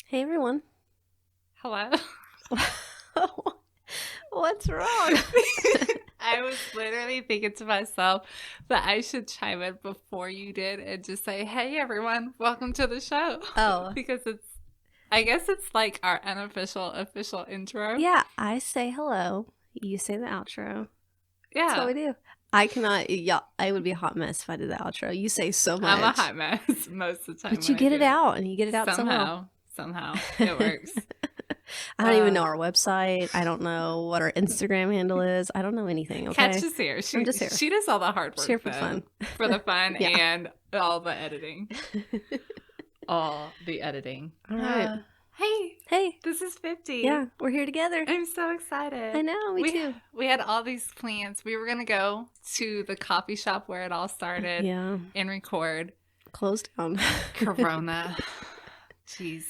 Hey everyone. Hello. What's wrong? I was literally thinking to myself that I should chime in before you did and just say, hey everyone, welcome to the show. Oh. Because I guess it's like our unofficial, official intro. Yeah, I say hello. You say the outro. Yeah. That's what we do. I cannot, I would be a hot mess if I did the outro. You say so much. I'm a hot mess most of the time. But you get it out and you get it out somehow. Somehow it works. I don't even know our website. I don't know what our Instagram handle is. I don't know anything. Okay, Catch us here. I'm just here. She does all the hard work. Here for fun. For the fun Yeah. and all the editing. All the editing. All right. Hey, this is 50. Yeah, we're here together. I'm so excited. I know, me too. We had all these plans. We were going to go to the coffee shop where it all started Yeah, and record. closed down. Corona. Jeez.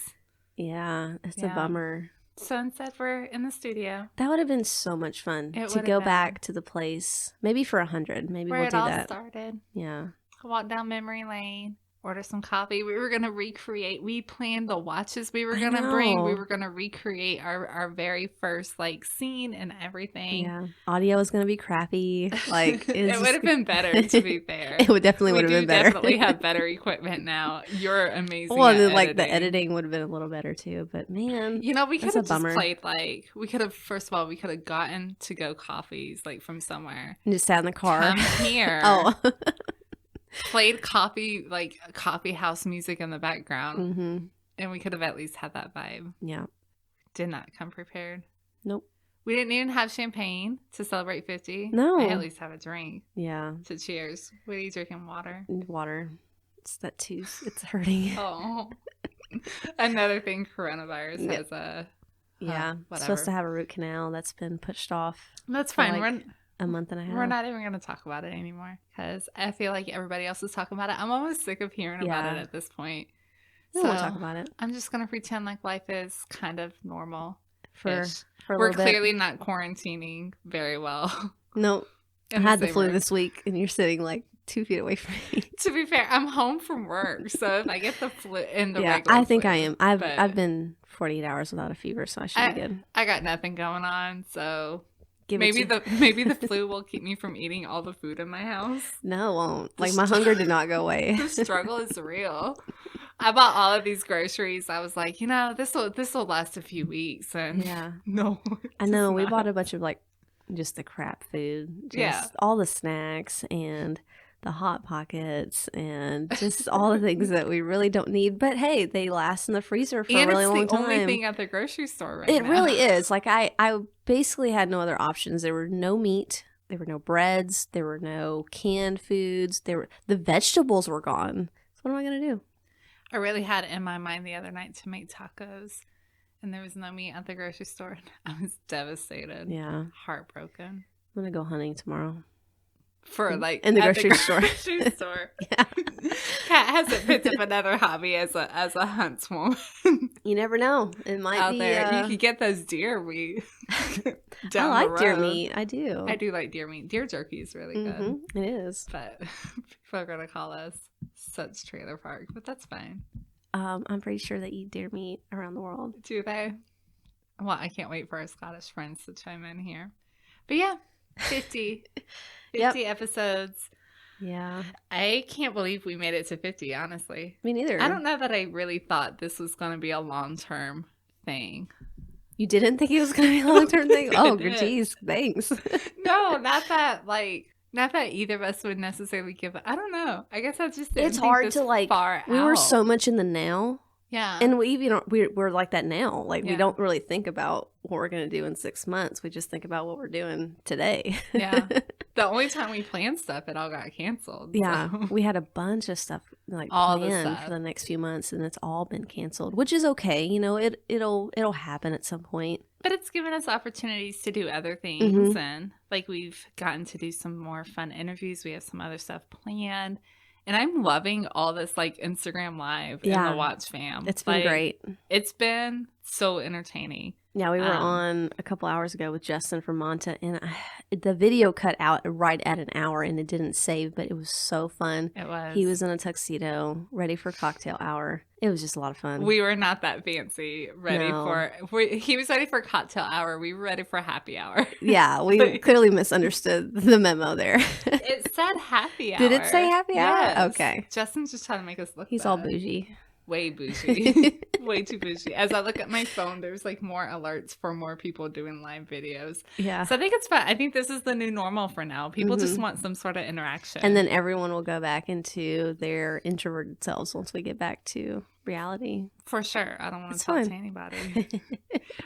Yeah, it's a Yeah. bummer. So instead, we're in the studio. That would have been so much fun It to would go have been. back to the place. Maybe for 100. Maybe Where we'll it do all that. started. Yeah. Walk down memory lane. Order some coffee. We were going to recreate. We planned the watches we were going to bring. We know. were going to recreate our very first like scene and everything. Yeah. Audio is going to be crappy. Like It would have been better, to be fair. It would definitely would have been better. We definitely have better equipment now. You're amazing. Well, at then, like the editing. editing would have been a little better too. But man, You know, we could That's a have just bummer. played like we could have. First of all, we could have gotten to go coffees like from somewhere. and just sat in the car. Come here. Oh. Played coffee house music in the background, hmm and we could have at least had that vibe. Yeah. Did not come prepared. Nope. We didn't even have champagne to celebrate 50. No. I at least have a drink Yeah. to cheers. What are you drinking? Water. And water. It's that tooth. It's hurting. Oh, another thing. Coronavirus Yeah. has a Yeah. whatever. Supposed to have a root canal that's been pushed off That's for fine. like a month and a half. We're not even going to talk about it anymore because I feel like everybody else is talking about it. I'm almost sick of hearing about Yeah. it at this point. We So won't talk about it I'm just going to pretend like life is kind of normal. for a We're little bit. clearly not quarantining very well. No. I in had the same flu room. this week and you're sitting like 2 feet away from me. To be fair, I'm home from work, so if I get the flu in the Yeah, regular I think flu, I am. I've but been 48 hours without a fever, so I should be good. I got nothing going on, so Give maybe it to maybe the flu will keep me from eating all the food in my house. No, it won't. The Like my hunger did not go away. The struggle is real. I bought all of these groceries. I was like, this will last a few weeks, and Yeah. no, I know. it's We not. bought a bunch of like just the crap food. Just Yeah. all the snacks and the Hot Pockets and just all the things that we really don't need. But hey, they last in the freezer for and a really it's long the time. only thing at the grocery store right It now. really is. Like I basically had no other options. There were no meat. There were no breads. There were no canned foods. The vegetables were gone. So what am I gonna do? I really had it in my mind the other night to make tacos, and there was no meat at the grocery store. I was devastated. Yeah, Heartbroken. I'm gonna go hunting tomorrow. For like In the at grocery store. grocery store. Yeah. Kat hasn't picked up another hobby as a huntswoman You never know. It might out be. there. You could get those deer meat. I down like the deer road. meat. I do. I do like deer meat. Deer jerky is really good. Mhm, it is. But people are gonna call us such trailer park, but that's fine. I'm pretty sure they eat deer meat around the world. Do they? Well, I can't wait for our Scottish friends to chime in here. But yeah, 50. 50 Yep. episodes. Yeah, I can't believe we made it to 50, honestly. me neither. I don't know that I really thought this was going to be a long-term thing. You didn't think it was going to be a long-term thing? I Oh, did. geez, thanks. No, not that either of us would necessarily give it. I don't know. I guess I just didn't It's think hard this to like. far We were out. so much in the now, Yeah. and we're like that now. Like we Yeah. don't really think about what we're going to do in 6 months. We just think about what we're doing today. Yeah. The only time we planned stuff, it all got canceled. Yeah, so. we had a bunch of stuff like All the planned stuff. for the next few months, and it's all been canceled, which is okay. You know, it'll happen at some point. But it's given us opportunities to do other things. And like we've gotten to do some more fun interviews. We have some other stuff planned. And I'm loving all this like Instagram Live in the Watch fam. It's been great. It's been so entertaining. Yeah, we were on a couple hours ago with Justin from Monta, and the video cut out right at an hour, and it didn't save, but it was so fun. It was. He was in a tuxedo, ready for cocktail hour. It was just a lot of fun. We were not that fancy, he was ready for cocktail hour. We were ready for happy hour. Yeah, we clearly misunderstood the memo there. It said happy hour. Did it say happy hour? Yes. Okay. Justin's just trying to make us look He's bad. all bougie. Way bougie. Way too bougie. As I look at my phone, there's like more alerts for more people doing live videos. Yeah. So I think it's fun. I think this is the new normal for now. People just want some sort of interaction. And then everyone will go back into their introverted selves once we get back to reality. For sure. I don't want to talk to anybody.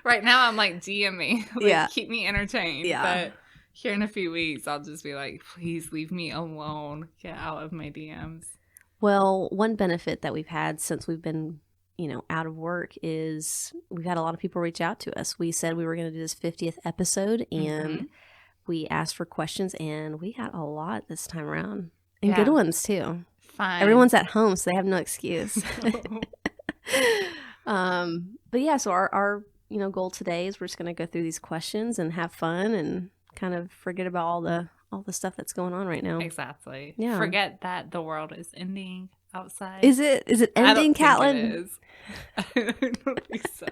Right now, I'm like, DM me. Like, keep me entertained. Yeah. But here in a few weeks, I'll just be like, please leave me alone. Get out of my DMs. Well, one benefit that we've had since we've been, out of work is we've had a lot of people reach out to us. We said we were going to do this 50th episode, and we asked for questions, and we got a lot this time around. And good ones, too. Fine. Everyone's at home, so they have no excuse. But yeah, so our goal today is we're just going to go through these questions and have fun and kind of forget about all the stuff that's going on right now. Exactly. Yeah. Forget that the world is ending outside. Is it ending, Catlin? I don't think so.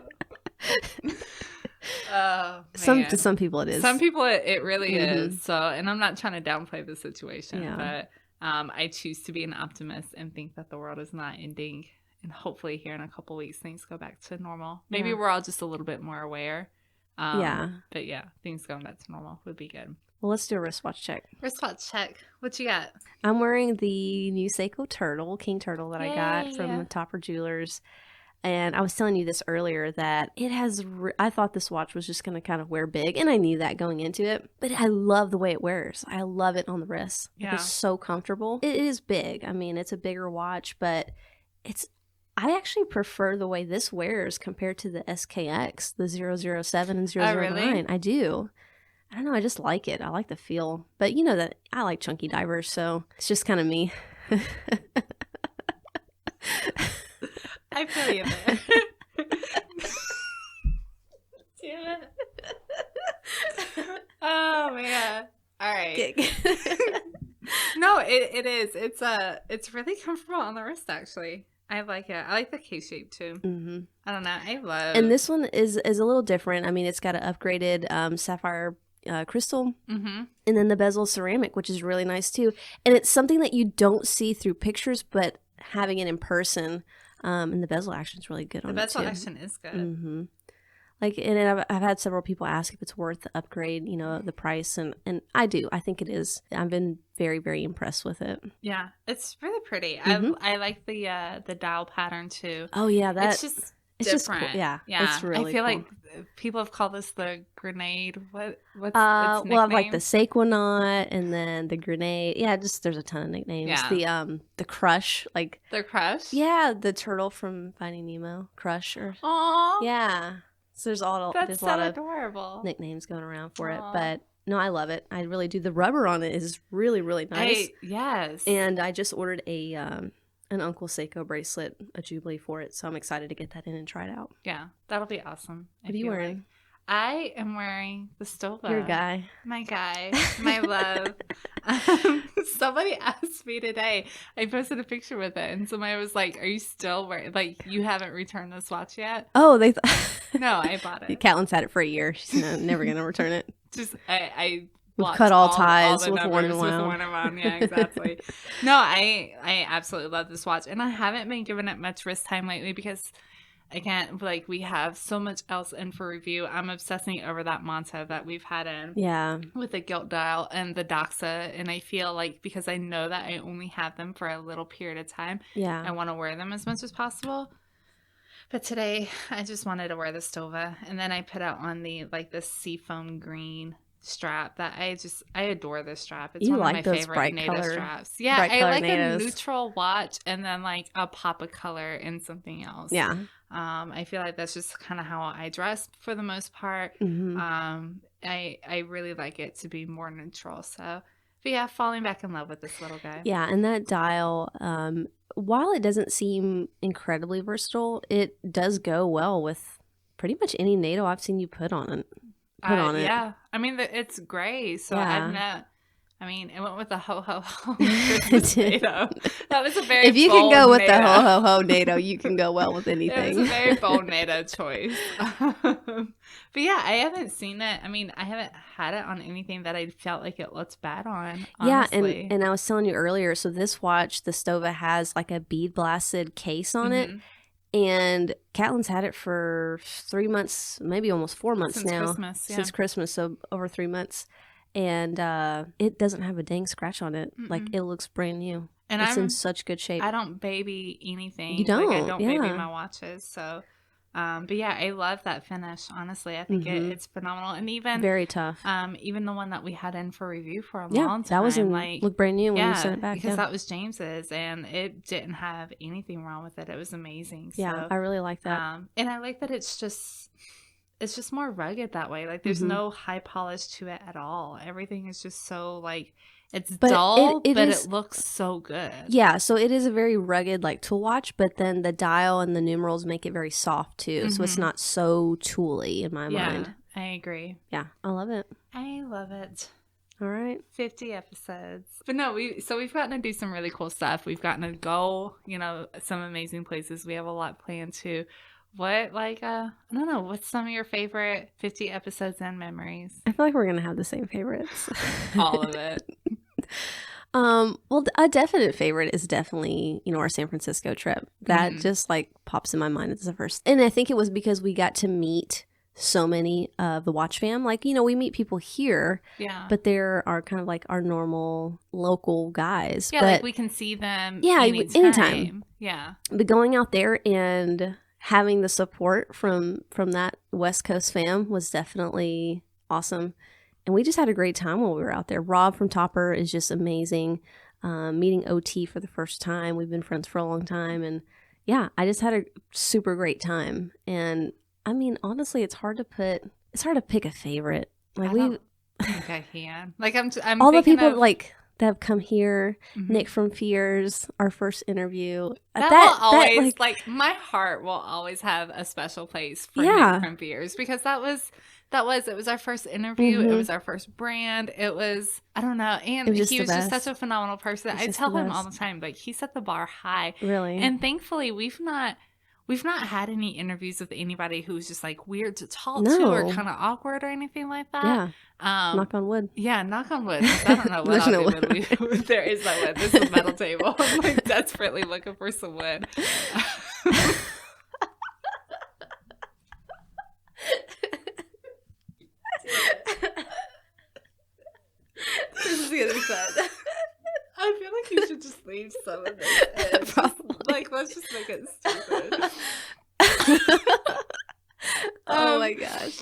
Oh, to some people it is. Some people it really is. So, and I'm not trying to downplay the situation, but I choose to be an optimist and think that the world is not ending. And hopefully here in a couple weeks things go back to normal. Maybe we're all just a little bit more aware. But yeah, things going back to normal would be good. Well, let's do a wristwatch check. Wristwatch check. What you got? I'm wearing the new Seiko King Turtle that I got from Topper Jewelers. And I was telling you this earlier that it has, I thought this watch was just going to kind of wear big. And I knew that going into it. But I love the way it wears. I love it on the wrist. Yeah. It's so comfortable. It is big. I mean, it's a bigger watch, but I actually prefer the way this wears compared to the SKX, the 007 and 009. Oh, really? I do. I don't know. I just like it. I like the feel. But you know that I like chunky divers, so it's just kind of me. I feel you there. Damn it. Oh, man. All right. No, it is. It's really comfortable on the wrist, actually. I like it. I like the case shape too. Mm-hmm. I don't know. I love. And this one is a little different. I mean, it's got an upgraded sapphire crystal, and then the bezel ceramic, which is really nice too. And it's something that you don't see through pictures, but having it in person, and the bezel action is really good on it too. The bezel action is good. Mm-hmm. Like, and I've had several people ask if it's worth the upgrade, the price, and I do. I think it is. I've been very, very impressed with it. Yeah, it's really pretty. I like the dial pattern too. Oh yeah, it's just different. Just cool. Yeah, it's really. I feel cool. like people have called this the grenade. What's its well, nickname? I've like the Sequonaut and then the grenade. Yeah, just there's a ton of nicknames. Yeah. The Crush, like the Crush. Yeah, the turtle from Finding Nemo, Crush. Aww. Yeah. So there's a lot adorable of nicknames going around for it, but no, I love it. I really do. The rubber on it is really, really nice. Yes. And I just ordered an Uncle Seiko bracelet, a Jubilee for it, so I'm excited to get that in and try it out. Yeah, that'll be awesome. What are you wearing? I am wearing the Stova. Your guy. My guy. My love. Somebody asked me today. I posted a picture with it, and somebody was like, are you still wearing, like, you haven't returned this watch yet? Oh, No, I bought it. Caitlin's had it for a year. She's never going to return it. Just, I We've cut all ties with one wound. Yeah, exactly. No, I absolutely love this watch, and I haven't been giving it much wrist time lately because, again, like, we have so much else in for review. I'm obsessing over that Monta that we've had in. Yeah. With the gilt dial and the Doxa, and I feel like because I know that I only have them for a little period of time, I want to wear them as much as possible. But today, I just wanted to wear the Stova, and then I put out on the seafoam green strap that I adore this strap. It's You one like of my those favorite bright NATO color, straps. Yeah, bright I color like NATOs. a neutral watch and then like a pop of color in something else. Yeah. I feel like that's just kind of how I dress for the most part. Mm-hmm. I really like it to be more neutral. So, but yeah, falling back in love with this little guy. Yeah, and that dial, while it doesn't seem incredibly versatile, it does go well with pretty much any NATO I've seen you put on it. Yeah, I mean it's gray, so Yeah. it went with the ho ho ho Christmas NATO. That was a very if you bold can go with NATO. the ho ho ho NATO, you can go well with anything. It was a very bold NATO choice. But yeah, I haven't seen it. I mean, I haven't had it on anything that I felt like it looked bad on. Honestly. Yeah, and I was telling you earlier, so this watch, the Stova, has like a bead blasted case on it. And Catlin's had it for 3 months, maybe almost 4 months Since now. Christmas, yeah. Since Christmas, so over 3 months. And it doesn't have a dang scratch on it. Mm-mm. Like, it looks brand new. And it's in such good shape. I don't baby anything. You don't? Like, I don't yeah. baby my watches. So, but yeah, I love that finish. Honestly, I think it's phenomenal. And even very tough. Even the one that we had in for review for a Yeah, long time. that was looked brand new when you sent it back. Because that was James's, and it didn't have anything wrong with it. It was amazing. Yeah, so, I really like that. And I like that it's just more rugged that way. Like, there's no high polish to it at all. Everything is just so like. It's dull, but it looks so good. Yeah, so it is a very rugged like tool watch, but then the dial and the numerals make it very soft too. So it's not so tooly in my mind. I agree. Yeah, I love it. I love it. All right. 50 episodes. But no, we've gotten to do some really cool stuff. We've gotten to go, some amazing places. We have a lot planned too. What, I don't know, what's some of your favorite 50 episodes and memories? I feel like we're going to have the same favorites. All of it. Well, a definite favorite is definitely, our San Francisco trip. That just pops in my mind as the first. And I think it was because we got to meet so many of the Watch fam. We meet people here, but there are kind of our normal local guys. Yeah, but we can see them anytime. Yeah. But going out there and having the support from that West Coast fam was definitely awesome. And we just had a great time while we were out there. Rob from Topper is just amazing. Meeting OT for the first time. We've been friends for a long time. And yeah, I just had a super great time. And I mean, honestly, it's hard to pick a favorite. I don't think I can. I'm all the people that have come here. Nick from Fears, our first interview. My heart will always have a special place for Nick from Fears, because it was our first interview. It was our first brand. It was, I don't know. And he was just such a phenomenal person. I tell him all the time, he set the bar high. Really? And thankfully we've not had any interviews with anybody who's just weird to talk to or kind of awkward or anything like that. Yeah. Knock on wood. Yeah, knock on wood. I don't know what I'll do when there is no wood. This is a metal table. I'm desperately looking for some wood. This is gonna be fun. I feel like you should just leave some of this in. Let's just make it stupid. Oh my gosh.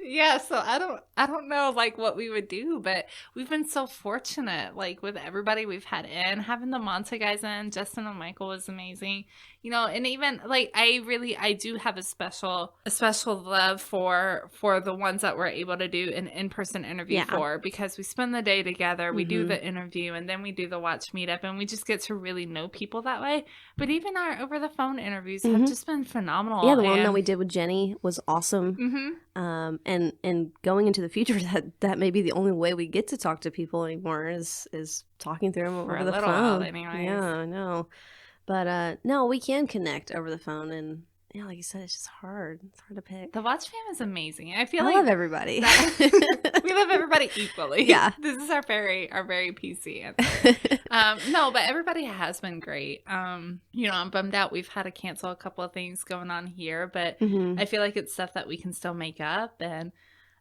Yeah, so I don't know what we would do, but we've been so fortunate with everybody we've had in. Having the Monta guys in, Justin and Michael was amazing. And even I do have a special love for the ones that we're able to do an in-person interview for, because we spend the day together, we do the interview, and then we do the watch meetup, and we just get to really know people that way. But even our over the phone interviews have just been phenomenal. Yeah, the one that we did with Jenny was awesome. And going into the future, that may be the only way we get to talk to people anymore is talking through them over the phone. While, anyways. Yeah, I know. But no, we can connect over the phone, and like you said, it's just hard. It's hard to pick. The Watch fam is amazing. I love everybody. We love everybody equally. Yeah, this is our very PC answer. No, but everybody has been great. I'm bummed out. We've had to cancel a couple of things going on here, but I feel like it's stuff that we can still make up. And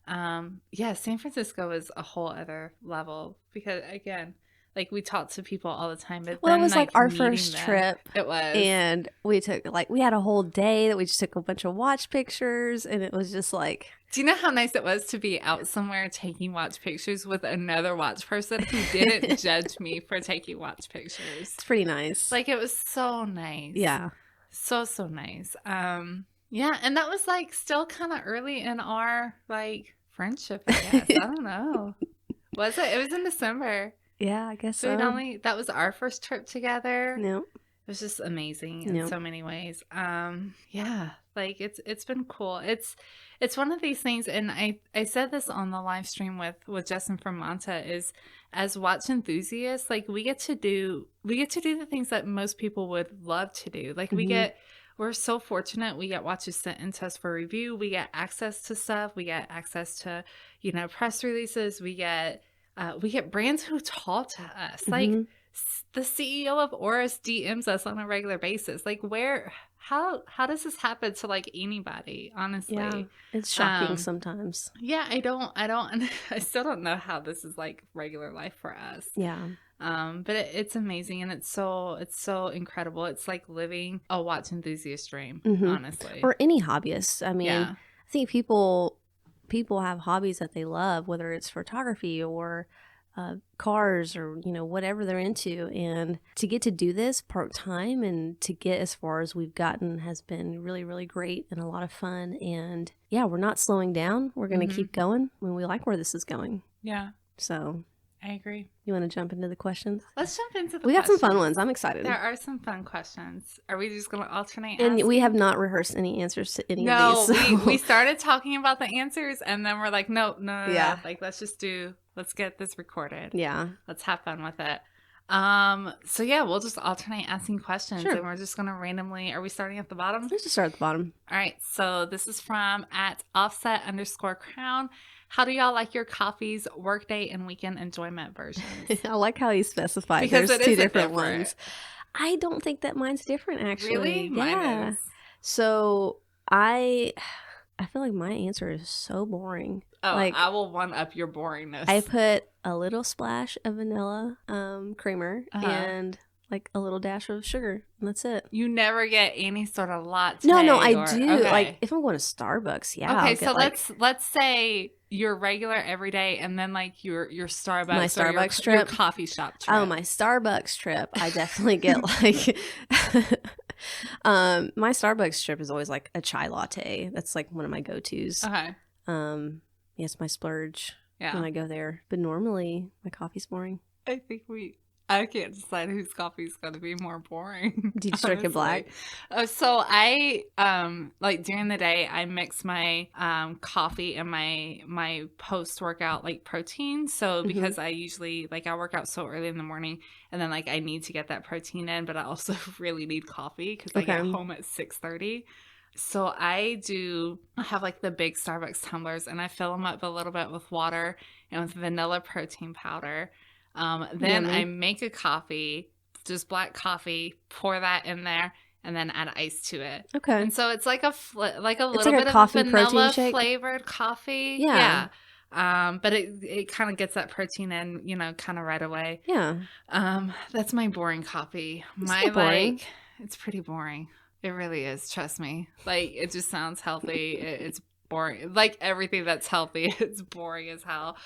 San Francisco is a whole other level, because again, like we talk to people all the time, but well, then, it was like our meeting first them, trip. It was. And we took we had a whole day that we just took a bunch of watch pictures, and it was just like. Do you know how nice it was to be out somewhere taking watch pictures with another watch person who didn't judge me for taking watch pictures? It's pretty nice. Like, it was so nice. Yeah. So nice. Yeah, and that was like still kind of early in our like friendship, I guess. I don't know. Was it? It was in December. Yeah, I guess so. That was our first trip together. No. It was just amazing in so many ways. Yeah, like it's been cool. It's one of these things, and I said this on the live stream with Justin from Manta, is as watch enthusiasts, like we get to do the things that most people would love to do. Like we're so fortunate. We get watches sent into us for review. We get access to stuff. We get access to, press releases. We get brands who talk to us. Like the CEO of Oris DMs us on a regular basis. Like how does this happen to like anybody, honestly? Yeah, it's shocking sometimes. Yeah, I still don't know how this is like regular life for us. Yeah. But it's amazing, and it's so incredible. It's like living a watch enthusiast dream, honestly. Or any hobbyist. I mean, I think people have hobbies that they love, whether it's photography or cars or whatever they're into, and to get to do this part-time and to get as far as we've gotten has been really, really great and a lot of fun. And yeah, we're not slowing down. We're going to keep going when we like where this is going. Yeah. So I agree. You want to jump into the questions? Let's jump into the We got questions. some fun ones. I'm excited. There are some fun questions. Are we just going to alternate And asking? we have not rehearsed any answers to any of these. No, we started talking about the answers, and then we're like, no. Yeah. Like, let's get this recorded. Yeah. Let's have fun with it. So yeah, we'll just alternate asking questions, Sure. and we're just going to randomly, are we starting at the bottom? Let's just start at the bottom. All right. So this is from @offset_crown. How do y'all like your coffees, workday and weekend enjoyment versions? I like how you specified. Because there's it two is different different. ones. I don't think that mine's different, actually. Really? Yeah. Mine is. So I feel like my answer is so boring. Oh, like, I will one up your boringness. I put a little splash of vanilla creamer and like a little dash of sugar, and that's it. You never get any sort of latte. No, I or, do. Okay. Like if I'm going to Starbucks, yeah. Okay, I'll so get, let's say your regular everyday, and then like your Starbucks, my or Starbucks your trip, coffee shop trip. Oh, my Starbucks trip, I definitely get like. My Starbucks trip is always like a chai latte. That's like one of my go-tos. Okay. Yeah, it's my splurge Yeah. when I go there. But normally my coffee's boring. I can't decide whose coffee is going to be more boring. Do you just drink it black? So I, like during the day, I mix my coffee and my post-workout like protein. So because I usually, like I work out so early in the morning, and then like I need to get that protein in, but I also really need coffee because I get home at 6:30. So I have like the big Starbucks tumblers, and I fill them up a little bit with water and with vanilla protein powder. Then I make a coffee, just black coffee, pour that in there, and then add ice to it. Okay. And so it's like a little like bit a coffee of vanilla protein shake? flavored coffee. Yeah. But it kind of gets that protein in, kind of right away. Yeah. That's my boring coffee. Boring. It's pretty boring. It really is. Trust me. Like, it just sounds healthy. It's boring. Like everything that's healthy, it's boring as hell.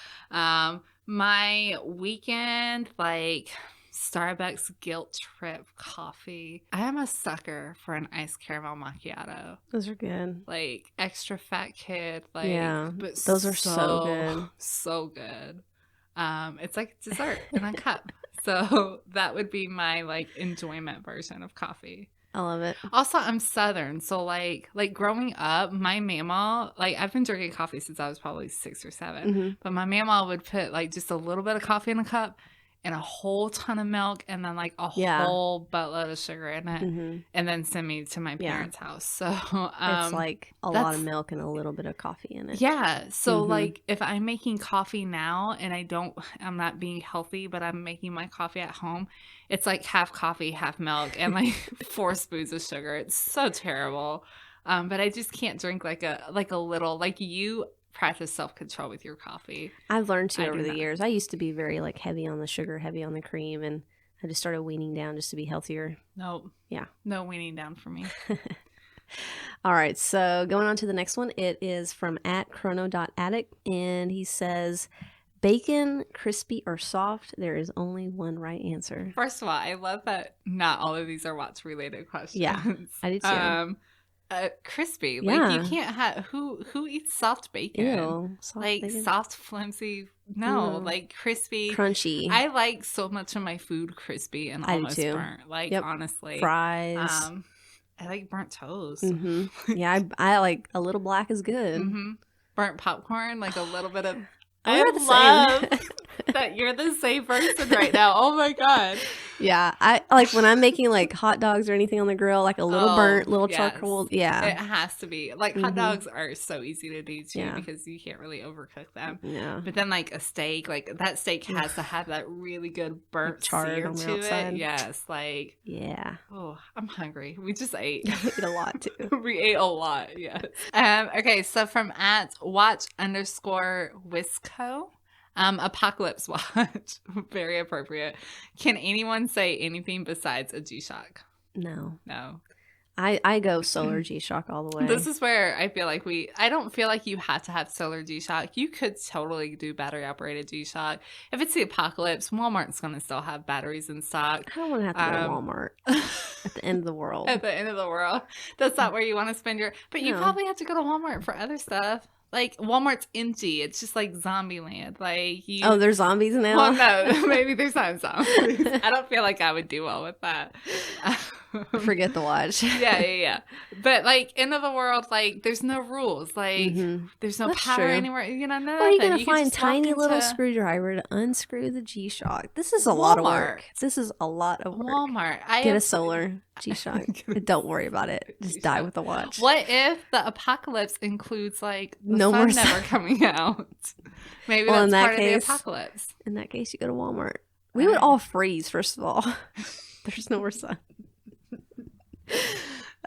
My weekend, like Starbucks guilt trip coffee. I am a sucker for an iced caramel macchiato. Those are good. Like extra fat kid. Like, yeah, but those are so good. So good. It's like dessert in a cup. So that would be my like enjoyment version of coffee. I love it. Also, I'm Southern, so like growing up, my mama, like I've been drinking coffee since I was probably 6 or 7, but my mama would put like just a little bit of coffee in a cup and a whole ton of milk and then like a whole buttload of sugar in it, and then send me to my parents' house. So it's like a lot of milk and a little bit of coffee in it. Yeah. So like if I'm making coffee now and I'm not being healthy, but I'm making my coffee at home, it's like half coffee, half milk, and like 4 spoons of sugar. It's so terrible. But I just can't drink like a little, like you practice self-control with your coffee. I've learned to over the years. I used to be very like heavy on the sugar, heavy on the cream, and I just started weaning down just to be healthier. Nope. Yeah. No weaning down for me. All right. So going on to the next one. It is from @chrono.addict. And he says, bacon, crispy or soft? There is only one right answer. First of all, I love that not all of these are watch-related questions. Yeah, I do too. Crispy. Yeah. Like, you can't have... Who eats soft bacon? Ew, soft like, bacon. soft, flimsy... No, like crispy. Crunchy. I like so much of my food crispy and almost burnt. Like, honestly. Fries. I like burnt toast. Mm-hmm. Yeah, I like a little black is good. Mm-hmm. Burnt popcorn, like a little bit of... I love that you're the same person right now. Oh my God. Yeah, I like when I'm making like hot dogs or anything on the grill, like a little burnt, little charcoal. Yeah, it has to be. Like hot dogs are so easy to do too because you can't really overcook them. Yeah, but then like a steak, like that steak has to have that really good burnt sear on the to outside. it. Yes, like Oh, I'm hungry. We just ate. We ate a lot too. We ate a lot. Yes. Okay, so from @watch_Wisco. Apocalypse Watch. Very appropriate. Can anyone say anything besides a G-Shock? No. I go solar G-Shock all the way. This is where I feel like I don't feel like you have to have solar G-Shock. You could totally do battery operated G-Shock. If it's the apocalypse, Walmart's going to still have batteries in stock. I don't want to have to go to Walmart at the end of the world. At the end of the world. That's not where you want to spend but you probably have to go to Walmart for other stuff. Like, Walmart's empty. It's just like zombie land. Like, there's zombies now? Well, no. Maybe there's not zombies. I don't feel like I would do well with that. Forget the watch. Yeah. But, like, end of the world, like, there's no rules. Like, there's no power anywhere. You know, nothing. Or are you going to find tiny little screwdriver to unscrew the G-Shock? This is a lot of work. This is a lot of work. Walmart. Get a solar G-Shock. Don't worry about it. Just die with the watch. What if the apocalypse includes, like, the no sun more never coming out? Maybe that's part of the apocalypse. In that case, you go to Walmart. We would all freeze, first of all. There's no more sun.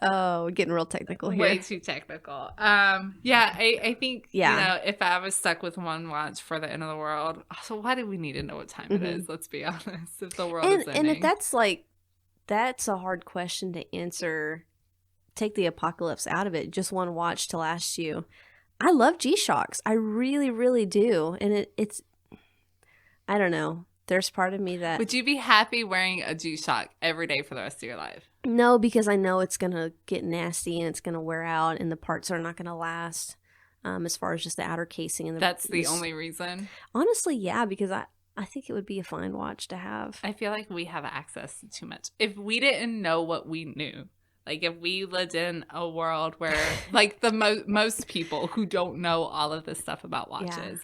Oh, we're getting real technical here. Way too technical. I think, you know, if I was stuck with one watch for the end of the world, so why do we need to know what time it is? Let's be honest. If the world is ending. And if that's a hard question to answer, take the apocalypse out of it, just one watch to last you. I love G-Shocks. I really, really do. And it's, I don't know. There's part of me that... Would you be happy wearing a G-Shock every day for the rest of your life? No, because I know it's going to get nasty and it's going to wear out and the parts are not going to last as far as just the outer casing. And That's the only reason? Honestly, yeah, because I think it would be a fine watch to have. I feel like we have access to too much. If we didn't know what we knew, like if we lived in a world where like the most people who don't know all of this stuff about watches,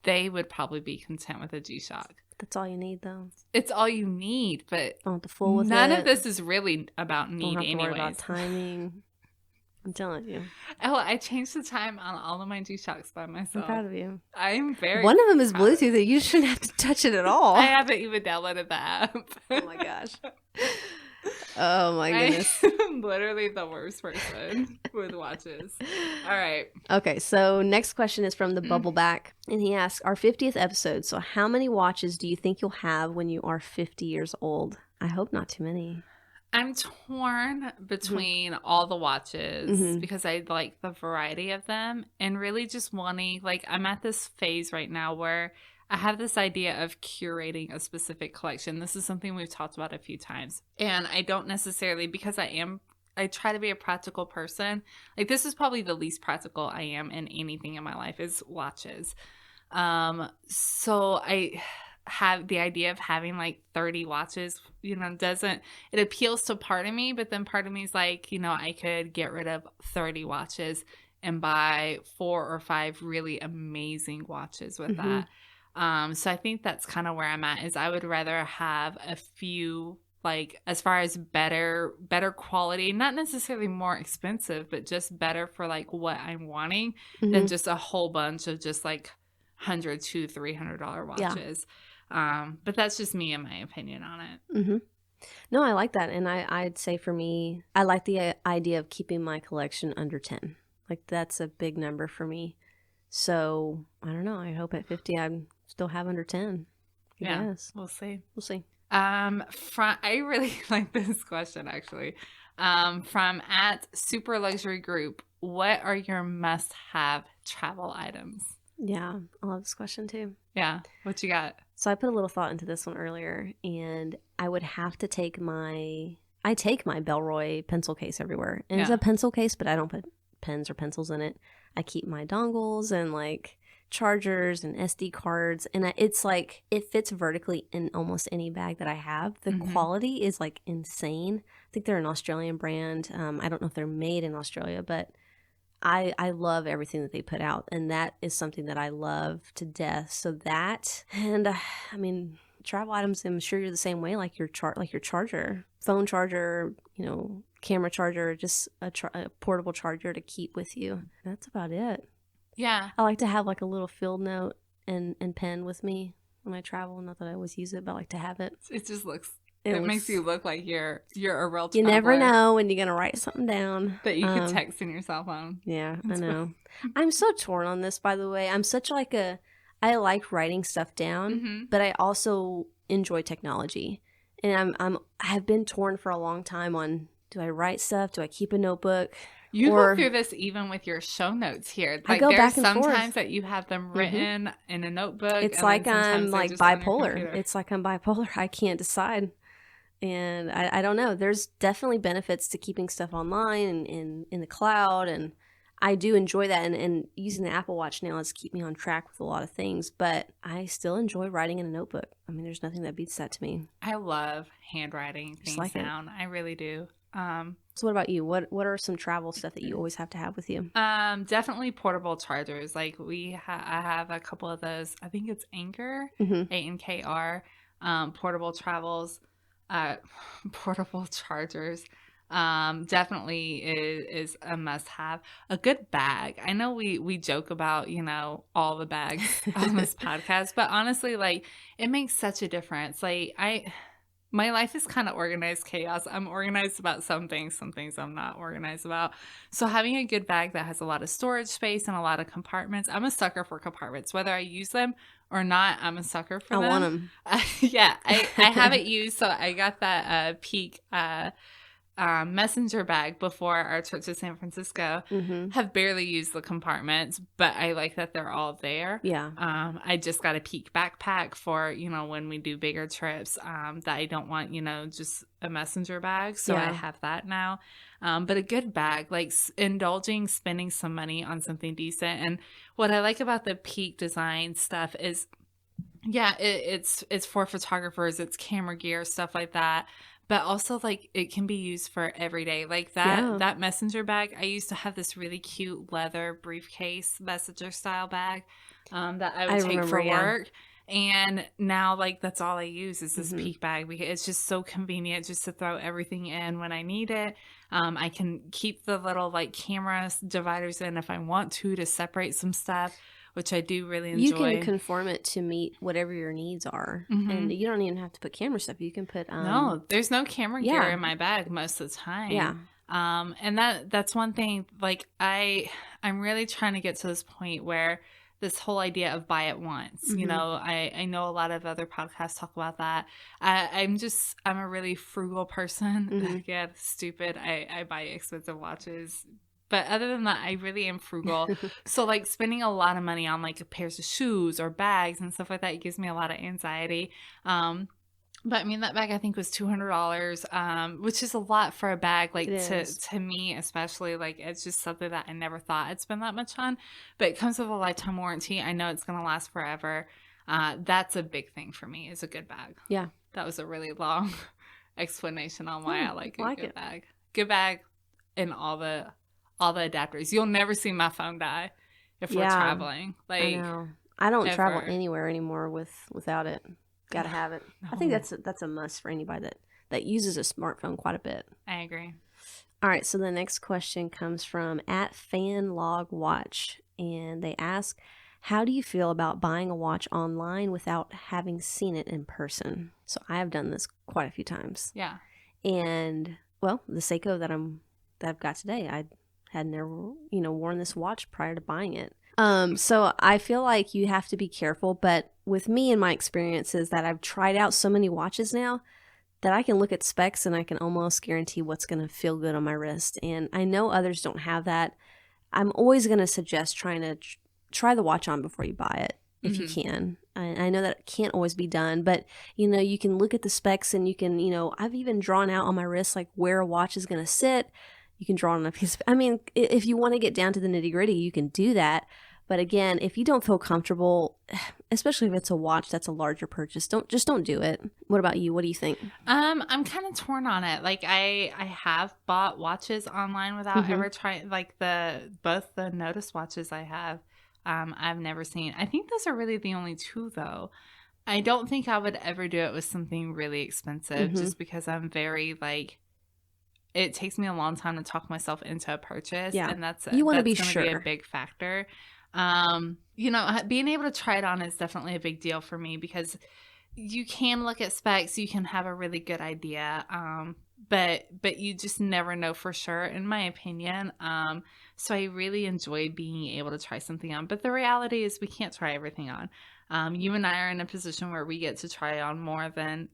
they would probably be content with a G-Shock. That's all you need, though. It's all you need, but don't fool with none of this is really about need anyways. Don't have to worry about timing. I'm telling you. Oh, I changed the time on all of my G-Shocks by myself. I'm proud of you. I'm very One of them is Bluetooth. You shouldn't have to touch it at all. I haven't even downloaded the app. Oh, my gosh. Oh my goodness. I'm literally the worst person with watches. All right. Okay, so next question is from the Bubbleback. And he asks, our 50th episode, so how many watches do you think you'll have when you are 50 years old? I hope not too many. I'm torn between all the watches because I like the variety of them and really just wanting, like, I'm at this phase right now where I have this idea of curating a specific collection. This is something we've talked about a few times. And I don't necessarily, because I try to be a practical person. Like, this is probably the least practical I am in anything in my life is watches. So I have the idea of having like 30 watches, you know, it appeals to part of me, but then part of me is like, you know, I could get rid of 30 watches and buy 4 or 5 really amazing watches with that. So I think that's kind of where I'm at is I would rather have a few, like, as far as better quality, not necessarily more expensive, but just better for like what I'm wanting than just a whole bunch of just like $100 to $300 watches. But that's just me and my opinion on it. No, I like that. And I'd say for me, I like the idea of keeping my collection under 10. Like, that's a big number for me. So I don't know. I hope at 50 I'd still have under 10. Yes. We'll see. We'll see. I really like this question actually. From @Super Luxury Group, what are your must-have travel items? Yeah, I love this question too. Yeah, what you got? So I put a little thought into this one earlier, and I would have to take I take my Belroy pencil case everywhere. And it's a pencil case, but I don't put pens or pencils in it. I keep my dongles and like chargers and SD cards, and it's like it fits vertically in almost any bag that I have. The quality is like insane. I think they're an Australian brand. I don't know if they're made in Australia, but I love everything that they put out, and that is something that I love to death. So that, and I mean, travel items, I'm sure you're the same way, like your charger, phone charger, camera charger, just a portable charger to keep with you. That's about it. Yeah. I like to have like a little field note and pen with me when I travel. Not that I always use it, but I like to have it. It just looks... It makes you look like you're a real traveler. You never know when you're going to write something down. That you could text in your cell phone. Yeah, I know. I'm so torn on this, by the way. I'm such like I like writing stuff down, but I also enjoy technology. And I have been torn for a long time on, do I write stuff? Do I keep a notebook? You go through this even with your show notes here. Like, I go back and forth. Sometimes that you have them written in a notebook. It's like I'm like bipolar. It's like I'm bipolar. I can't decide. And I don't know. There's definitely benefits to keeping stuff online and in the cloud. And I do enjoy that. And using the Apple Watch now has keep me on track with a lot of things. But I still enjoy writing in a notebook. I mean, there's nothing that beats that to me. I love handwriting things down. I really do. So what about you? What are some travel stuff that you always have to have with you? Definitely portable chargers. Like I have a couple of those. I think it's Anchor, ANKR, portable travels. Portable chargers definitely is a must-have. A good bag. I know we joke about all the bags on this podcast, but honestly, like, it makes such a difference. Like, my life is kind of organized chaos. I'm organized about some things I'm not organized about. So having a good bag that has a lot of storage space and a lot of compartments. I'm a sucker for compartments. Whether I use them or not, I'm a sucker for them. I want them. Yeah, I haven't used, so I got that Peak messenger bag before our trip to San Francisco. Have barely used the compartments, but I like that they're all there. Yeah. I just got a Peak backpack for when we do bigger trips that I don't want just a messenger bag, so I have that now. But a good bag, like spending some money on something decent. And what I like about the Peak design stuff is, it's for photographers, it's camera gear, stuff like that. But also, like, it can be used for every day. Like that messenger bag, I used to have this really cute leather briefcase messenger style bag that I would take for work. And now, like, that's all I use is this Peak bag. It's just so convenient just to throw everything in when I need it. I can keep the little, like, camera dividers in if I want to separate some stuff, which I do really enjoy. You can conform it to meet whatever your needs are. And you don't even have to put camera stuff. You can put... No, there's no camera gear in my bag most of the time. Yeah. And that's one thing, like, I'm really trying to get to this point where this whole idea of buy it once, I know a lot of other podcasts talk about that. I'm a really frugal person. Yeah, stupid. I buy expensive watches. But other than that, I really am frugal. So, like, spending a lot of money on, like, pairs of shoes or bags and stuff like that, it gives me a lot of anxiety. But, I mean, that bag, I think, was $200, which is a lot for a bag. Like, to me, especially, like, it's just something that I never thought I'd spend that much on. But it comes with a lifetime warranty. I know it's going to last forever. That's a big thing for me, is a good bag. Yeah. That was a really long explanation on why I like a good bag. Good bag and all the adapters. You'll never see my phone die if we're traveling. Like, I know. I don't travel anywhere anymore without it. Gotta have it. No. I think that's a must for anybody that uses a smartphone quite a bit. I agree. All right, so the next question comes from @FanLogWatch, and they ask, how do you feel about buying a watch online without having seen it in person? So I have done this quite a few times. Yeah. And, well, the Seiko that I've got today, I had never, worn this watch prior to buying it. So I feel like you have to be careful, but with me and my experiences that I've tried out so many watches now that I can look at specs and I can almost guarantee what's going to feel good on my wrist. And I know others don't have that. I'm always going to suggest trying to try the watch on before you buy it, if you can. I know that can't always be done, but you can look at the specs and you can, I've even drawn out on my wrist like where a watch is going to sit. You can draw on a piece of, if you want to get down to the nitty gritty, you can do that. But again, if you don't feel comfortable, especially if it's a watch that's a larger purchase, don't do it. What about you? What do you think? I'm kind of torn on it. Like I have bought watches online without ever trying, like both the Notice watches I have. I've never seen. I think those are really the only two though. I don't think I would ever do it with something really expensive just because I'm very like, it takes me a long time to talk myself into a purchase. Yeah. And that's you want to be gonna sure. be a big factor. Being able to try it on is definitely a big deal for me because you can look at specs, you can have a really good idea, but you just never know for sure, in my opinion. So I really enjoy being able to try something on, but the reality is we can't try everything on. You and I are in a position where we get to try on more than,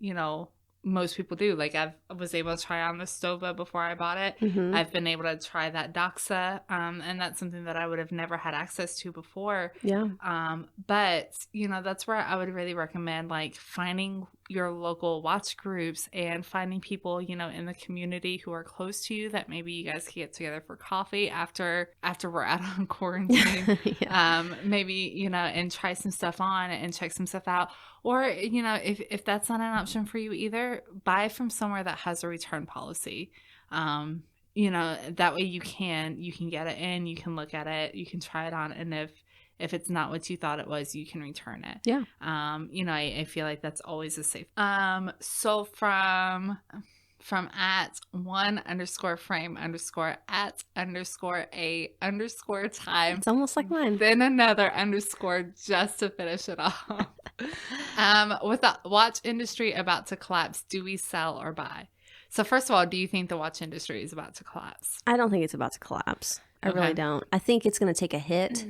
most people do. Like I was able to try on the Stova before I bought it. I've been able to try that Doxa, and that's something that I would have never had access to before. Yeah. But that's where I would really recommend like finding your local watch groups and finding people, in the community who are close to you that maybe you guys can get together for coffee after we're out on quarantine. Maybe, and try some stuff on and check some stuff out. Or, if that's not an option for you either, buy from somewhere that has a return policy. That way you can get it in, you can look at it, you can try it on. And if it's not what you thought it was, you can return it. Yeah. I feel like that's always a safe. So from at @1_frame_at_a_time. It's almost like mine. Then another underscore just to finish it off. With the watch industry about to collapse, do we sell or buy? So first of all, do you think the watch industry is about to collapse? I don't think it's about to collapse. I really don't. I think it's going to take a hit.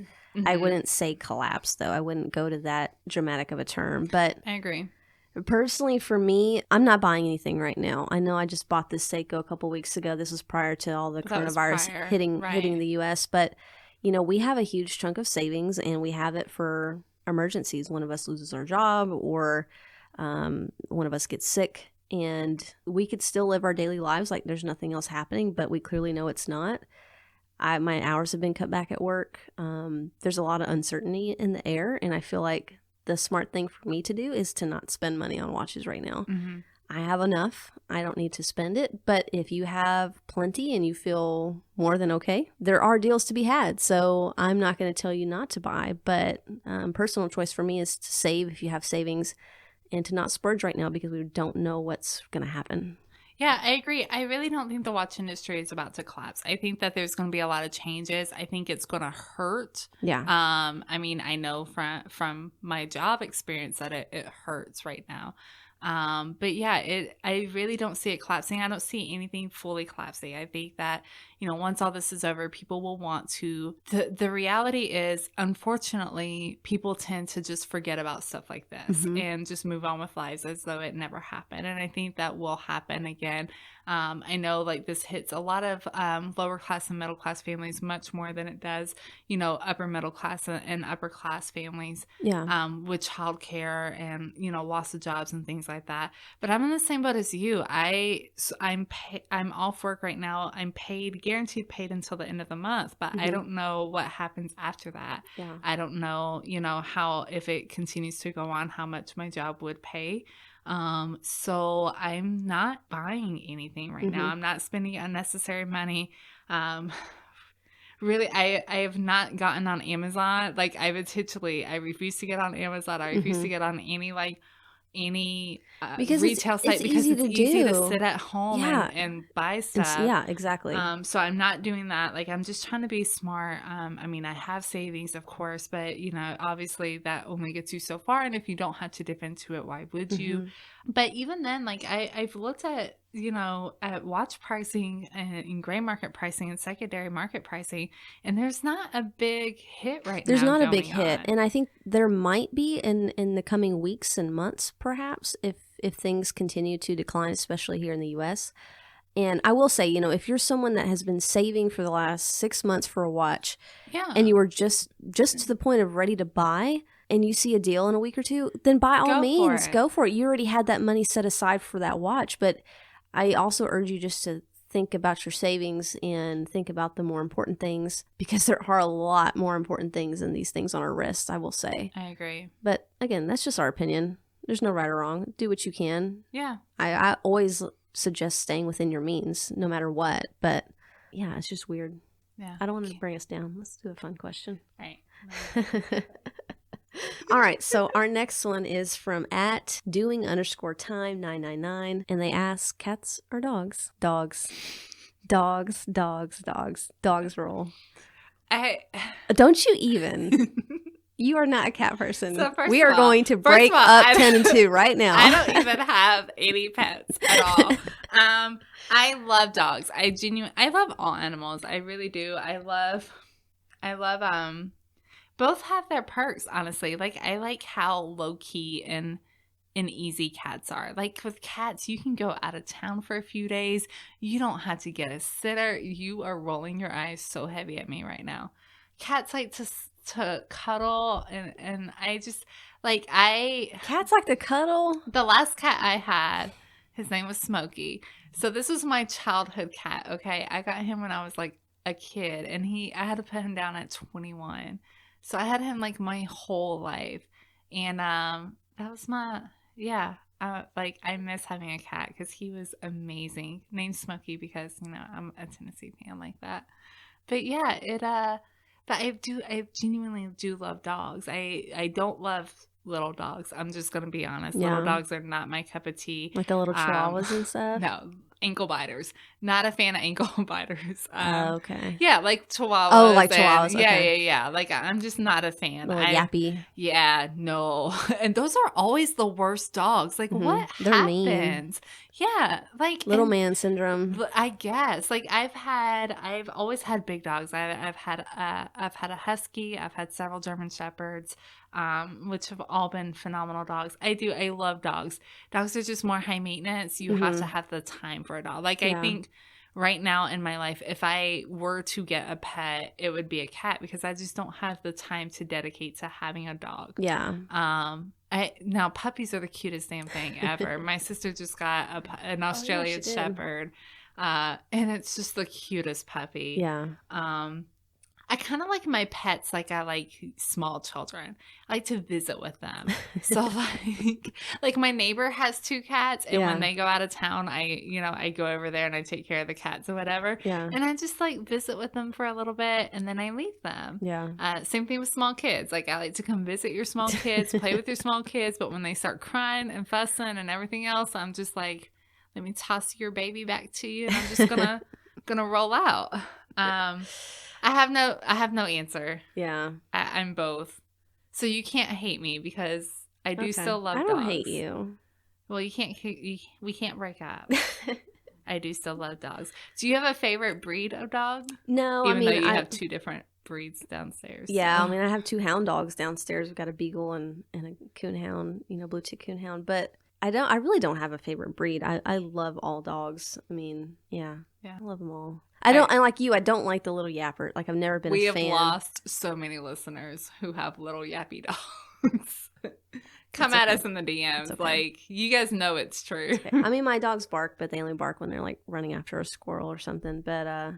I wouldn't say collapse, though. I wouldn't go to that dramatic of a term. But I agree. Personally, for me, I'm not buying anything right now. I know I just bought this Seiko a couple weeks ago. This was prior to all the coronavirus hitting the U.S. But, we have a huge chunk of savings, and we have it for emergencies. One of us loses our job or one of us gets sick, and we could still live our daily lives like there's nothing else happening, but we clearly know it's not. My hours have been cut back at work. There's a lot of uncertainty in the air, and I feel like the smart thing for me to do is to not spend money on watches right now. I have enough. I don't need to spend it. But if you have plenty and you feel more than okay, there are deals to be had. So I'm not going to tell you not to buy. But personal choice for me is to save if you have savings and to not splurge right now because we don't know what's going to happen. Yeah, I agree. I really don't think the watch industry is about to collapse. I think that there's going to be a lot of changes. I think it's going to hurt. Yeah. I know from my job experience that it hurts right now. But yeah, I really don't see it collapsing. I don't see anything fully collapsing. I think that, once all this is over, people will want to, the reality is, unfortunately, people tend to just forget about stuff like this and just move on with lives as though it never happened. And I think that will happen again. I know like this hits a lot of lower class and middle class families much more than it does, upper middle class and upper class families with childcare and, loss of jobs and things like that. But I'm in the same boat as you. I'm off work right now. I'm guaranteed paid until the end of the month, but I don't know what happens after that. Yeah. I don't know, how, if it continues to go on, how much my job would pay. So I'm not buying anything right now. I'm not spending unnecessary money. Really, I have not gotten on Amazon. Like I refuse to get on Amazon. I refuse to get on any retail site because it's easy to sit at home and buy stuff. Yeah, exactly. So I'm not doing that. Like I'm just trying to be smart. I have savings, of course, but obviously that only gets you so far. And if you don't have to dip into it, why would you? But even then, like I've looked at at watch pricing and gray market pricing and secondary market pricing, and there's not a big hit right now. There's not a big hit. And I think there might be in the coming weeks and months, perhaps, if things continue to decline, especially here in the U.S. And I will say, if you're someone that has been saving for the last 6 months for a watch, and you were just to the point of ready to buy, and you see a deal in a week or two, then by all means, go for it. You already had that money set aside for that watch. But I also urge you just to think about your savings and think about the more important things, because there are a lot more important things than these things on our wrists, I will say. I agree. But again, that's just our opinion. There's no right or wrong. Do what you can. Yeah. I always suggest staying within your means no matter what. But yeah, it's just weird. Yeah. I don't want to bring us down. Let's do a fun question. All right. All right, so our next one is from @doing_time999, and they ask, cats or dogs? Dogs roll. Don't you even? You are not a cat person. So we are going to break up Tenn Two right now. I don't even have any pets at all. I love dogs. I love all animals. I really do. I love both have their perks, honestly. Like, I like how low-key and easy cats are. Like, with cats, you can go out of town for a few days. You don't have to get a sitter. You are rolling your eyes so heavy at me right now. Cats like to cuddle, and I just, Cats like to cuddle? The last cat I had, his name was Smokey. So this was my childhood cat, okay? I got him when I was, a kid, and I had to put him down at 21. So I had him my whole life, and that was I miss having a cat because he was amazing. Named Smokey because I'm a Tennessee fan like that. But yeah, but I genuinely do love dogs. I don't love little dogs. I'm just gonna be honest. Yeah. Little dogs are not my cup of tea. Like the little chihuahuas and stuff. No. Ankle biters. Not a fan of ankle biters. Okay. Yeah, like chihuahuas. Oh, like chihuahuas. Okay. Yeah. Like, I'm just not a fan. Yappy. Yeah, no. And those are always the worst dogs. Like, what They're happens? Mean. Yeah, like little man syndrome. I guess. Like, I've always had big dogs. I've had a husky. I've had several German shepherds. Which have all been phenomenal dogs. I love dogs. Dogs are just more high maintenance. You have to have the time for a dog. Like, I think right now in my life, if I were to get a pet, it would be a cat because I just don't have the time to dedicate to having a dog. Yeah. Now puppies are the cutest damn thing ever. My sister just got an Australian shepherd, and it's just the cutest puppy. Yeah. I kind of like my pets like I like small children. I like to visit with them. So like my neighbor has 2 cats, and when they go out of town, I go over there and I take care of the cats or whatever. Yeah. And I just visit with them for a little bit, and then I leave them. Yeah. Same thing with small kids. Like, I like to come visit your small kids, play with your small kids, but when they start crying and fussing and everything else, I'm just like, let me toss your baby back to you, and I'm just gonna roll out. I have no answer. Yeah. I'm both. So you can't hate me because I do still love dogs. I don't hate you. Well, we can't break up. I do still love dogs. Do you have a favorite breed of dog? No, Even though you have 2 different breeds downstairs. Yeah, so. I mean, I have 2 hound dogs downstairs. We've got a beagle and a coonhound, blue tick coonhound. But I really don't have a favorite breed. I love all dogs. I mean, yeah. I love them all. I like you. I don't like the little yapper. Like, I've never been a fan. We have lost so many listeners who have little yappy dogs. Come at us in the DMs. Okay. Like, you guys know it's true. Okay. I mean, my dogs bark, but they only bark when they're like running after a squirrel or something. But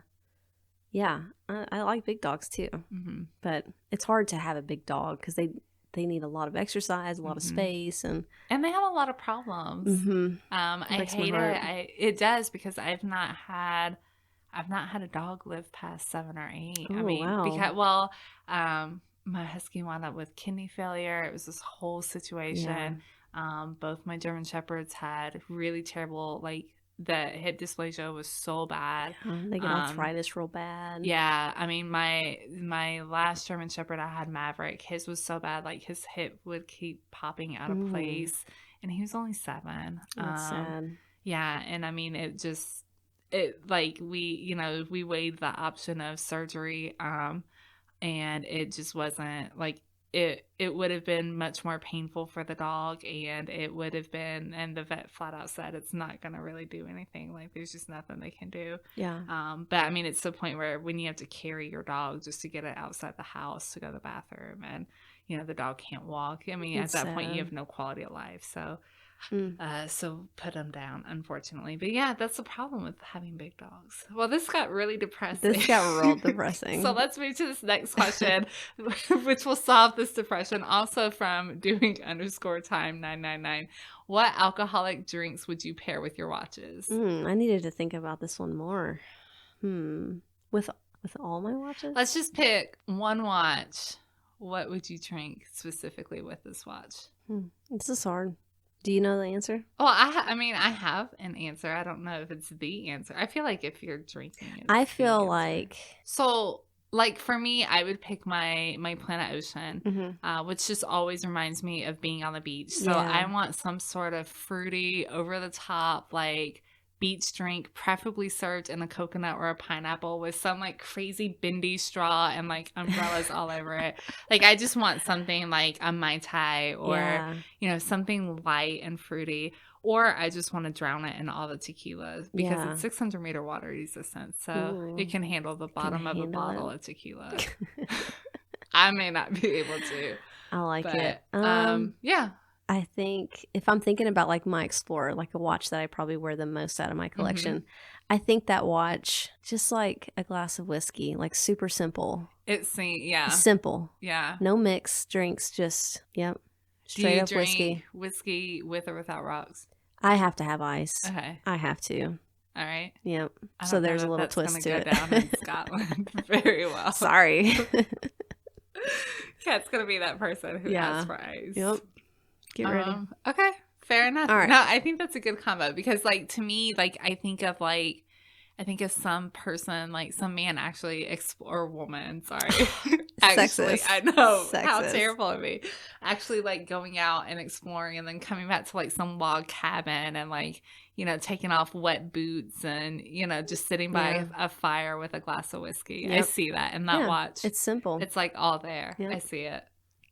yeah, I like big dogs too. Mm-hmm. But it's hard to have a big dog because they need a lot of exercise, a lot of space, and they have a lot of problems. Mm-hmm. I hate it. It does, because I've not had a dog live past 7 or 8. Oh, I mean, wow. My husky wound up with kidney failure. It was this whole situation. Yeah. Both my German shepherds had really terrible, the hip dysplasia was so bad. They get arthritis real bad. Yeah. I mean, my last German shepherd, I had Maverick. His was so bad. Like, his hip would keep popping out of place. And he was only 7. That's sad. Yeah. And I mean, we weighed the option of surgery, and it just wasn't like, it would have been much more painful for the dog, and the vet flat out said it's not going to really do anything. Like, there's just nothing they can do. Yeah. But I mean, it's the point where when you have to carry your dog just to get it outside the house to go to the bathroom, and, the dog can't walk. I mean, It's at that point, sad. you have no quality of life. So, so put them down, unfortunately. But yeah, that's the problem with having big dogs. Well, this got really depressing. This got real depressing. So let's move to this next question, which will solve this depression. Also from doing_time999. What alcoholic drinks would you pair with your watches? I needed to think about this one more. With all my watches? Let's just pick one watch. What would you drink specifically with this watch? This is hard. Do you know the answer? Well, I have an answer. I don't know if it's the answer. I feel like if you're drinking it, I feel like... So, like, for me, I would pick my Planet Ocean, which just always reminds me of being on the beach. So I want some sort of fruity, over-the-top, like, beach drink, preferably served in a coconut or a pineapple with some, like, crazy bendy straw and, like, umbrellas all over it. Like, I just want something like a Mai Tai or, something light and fruity. Or I just want to drown it in all the tequila because it's 600-meter water resistant. So it can handle the bottom of a bottle of tequila. I may not be able to. I like it. Yeah. I think if I'm thinking about like my Explorer, like a watch that I probably wear the most out of my collection, I think that watch, just like a glass of whiskey, like super simple. Simple. Yeah. No mix drinks, just, straight up whiskey. Whiskey with or without rocks? I have to have ice. Okay. I have to. All right. Yep. So there's a little twist to it. Go down in Scotland very well. Sorry. Cat's going to be that person who asks for ice. Yep. Get ready. Okay. Fair enough. All right. No, I think that's a good combo because, like, to me, like, I think of some person, like some man actually or woman, sorry. Actually, Sexist. I know. Sexist. How terrible of me. Actually, like, going out and exploring and then coming back to, like, some log cabin and, like, taking off wet boots and, just sitting by a fire with a glass of whiskey. Yep. I see that in that watch. It's simple. It's, like, all there. Yep. I see it.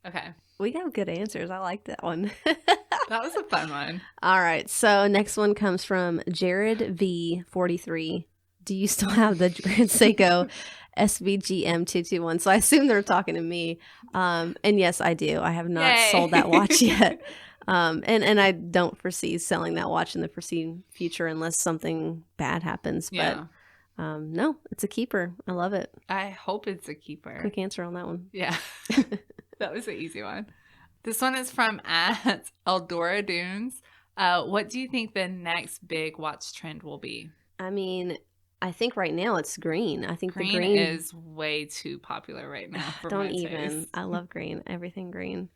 Okay. We got good answers. I like that one. That was a fun one. All right. So next one comes from Jared V43. Do you still have the Grand Seiko SVGM 221? So I assume they're talking to me. And yes, I do. I have not sold that watch yet. And I don't foresee selling that watch in the foreseen future unless something bad happens. But no, it's a keeper. I love it. I hope it's a keeper. Quick answer on that one. Yeah. That was an easy one. This one is from @Eldora Dunes. What do you think the next big watch trend will be? I mean, I think right now it's green. I think green the green is way too popular right now for my taste. I love green. Everything green.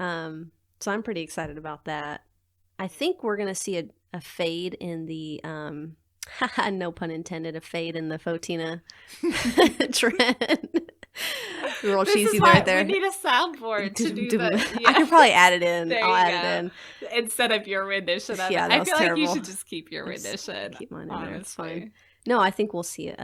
So I'm pretty excited about that. I think we're going to see a fade in the no pun intended, a fade in the Fotina trend. Real cheesy right there. We need a soundboard to do that. I could probably add it in. I'll add it in instead of your rendition of it. I feel terrible. Like you should just keep your rendition. Keep mine in there. It's fine. No, I think we'll see it.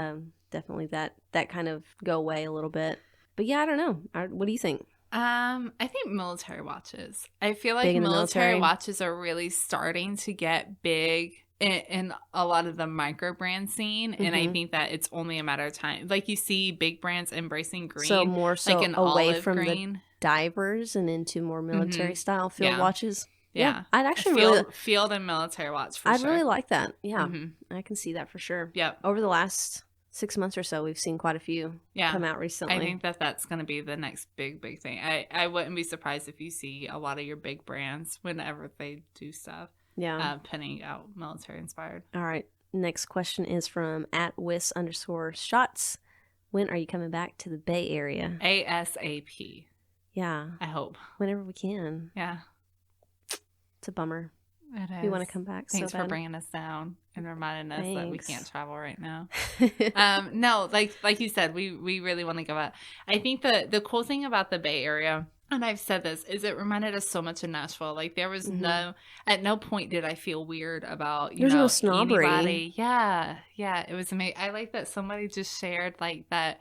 Definitely that kind of go away a little bit. But yeah, I don't know. What do you think? I think military watches. I feel like military watches are really starting to get big in a lot of the micro brand scene, and I think that it's only a matter of time. Like you see big brands embracing green, so more so like an away from green. The divers and into more military style field watches. Yeah, I'd actually field and military watch. I'd really like that. Yeah, I can see that for sure. Yep. Over the last 6 months or so, we've seen quite a few come out recently. I think that's going to be the next big thing. I wouldn't be surprised if you see a lot of your big brands whenever they do stuff. Yeah. Putting out military inspired. All right. Next question is from @Wiss_shots. When are you coming back to the Bay Area? ASAP. Yeah. I hope. Whenever we can. Yeah. It's a bummer. It is. We want to come back. Thanks so for bad. bringing us down and reminding us that we can't travel right now. No, like you said, we really want to go out. I think the cool thing about the Bay Area, and I've said this, is it reminded us so much of Nashville. Like there was at no point did I feel weird about, There's no snobbery. anybody. Yeah. Yeah. It was amazing. I like that somebody just shared like that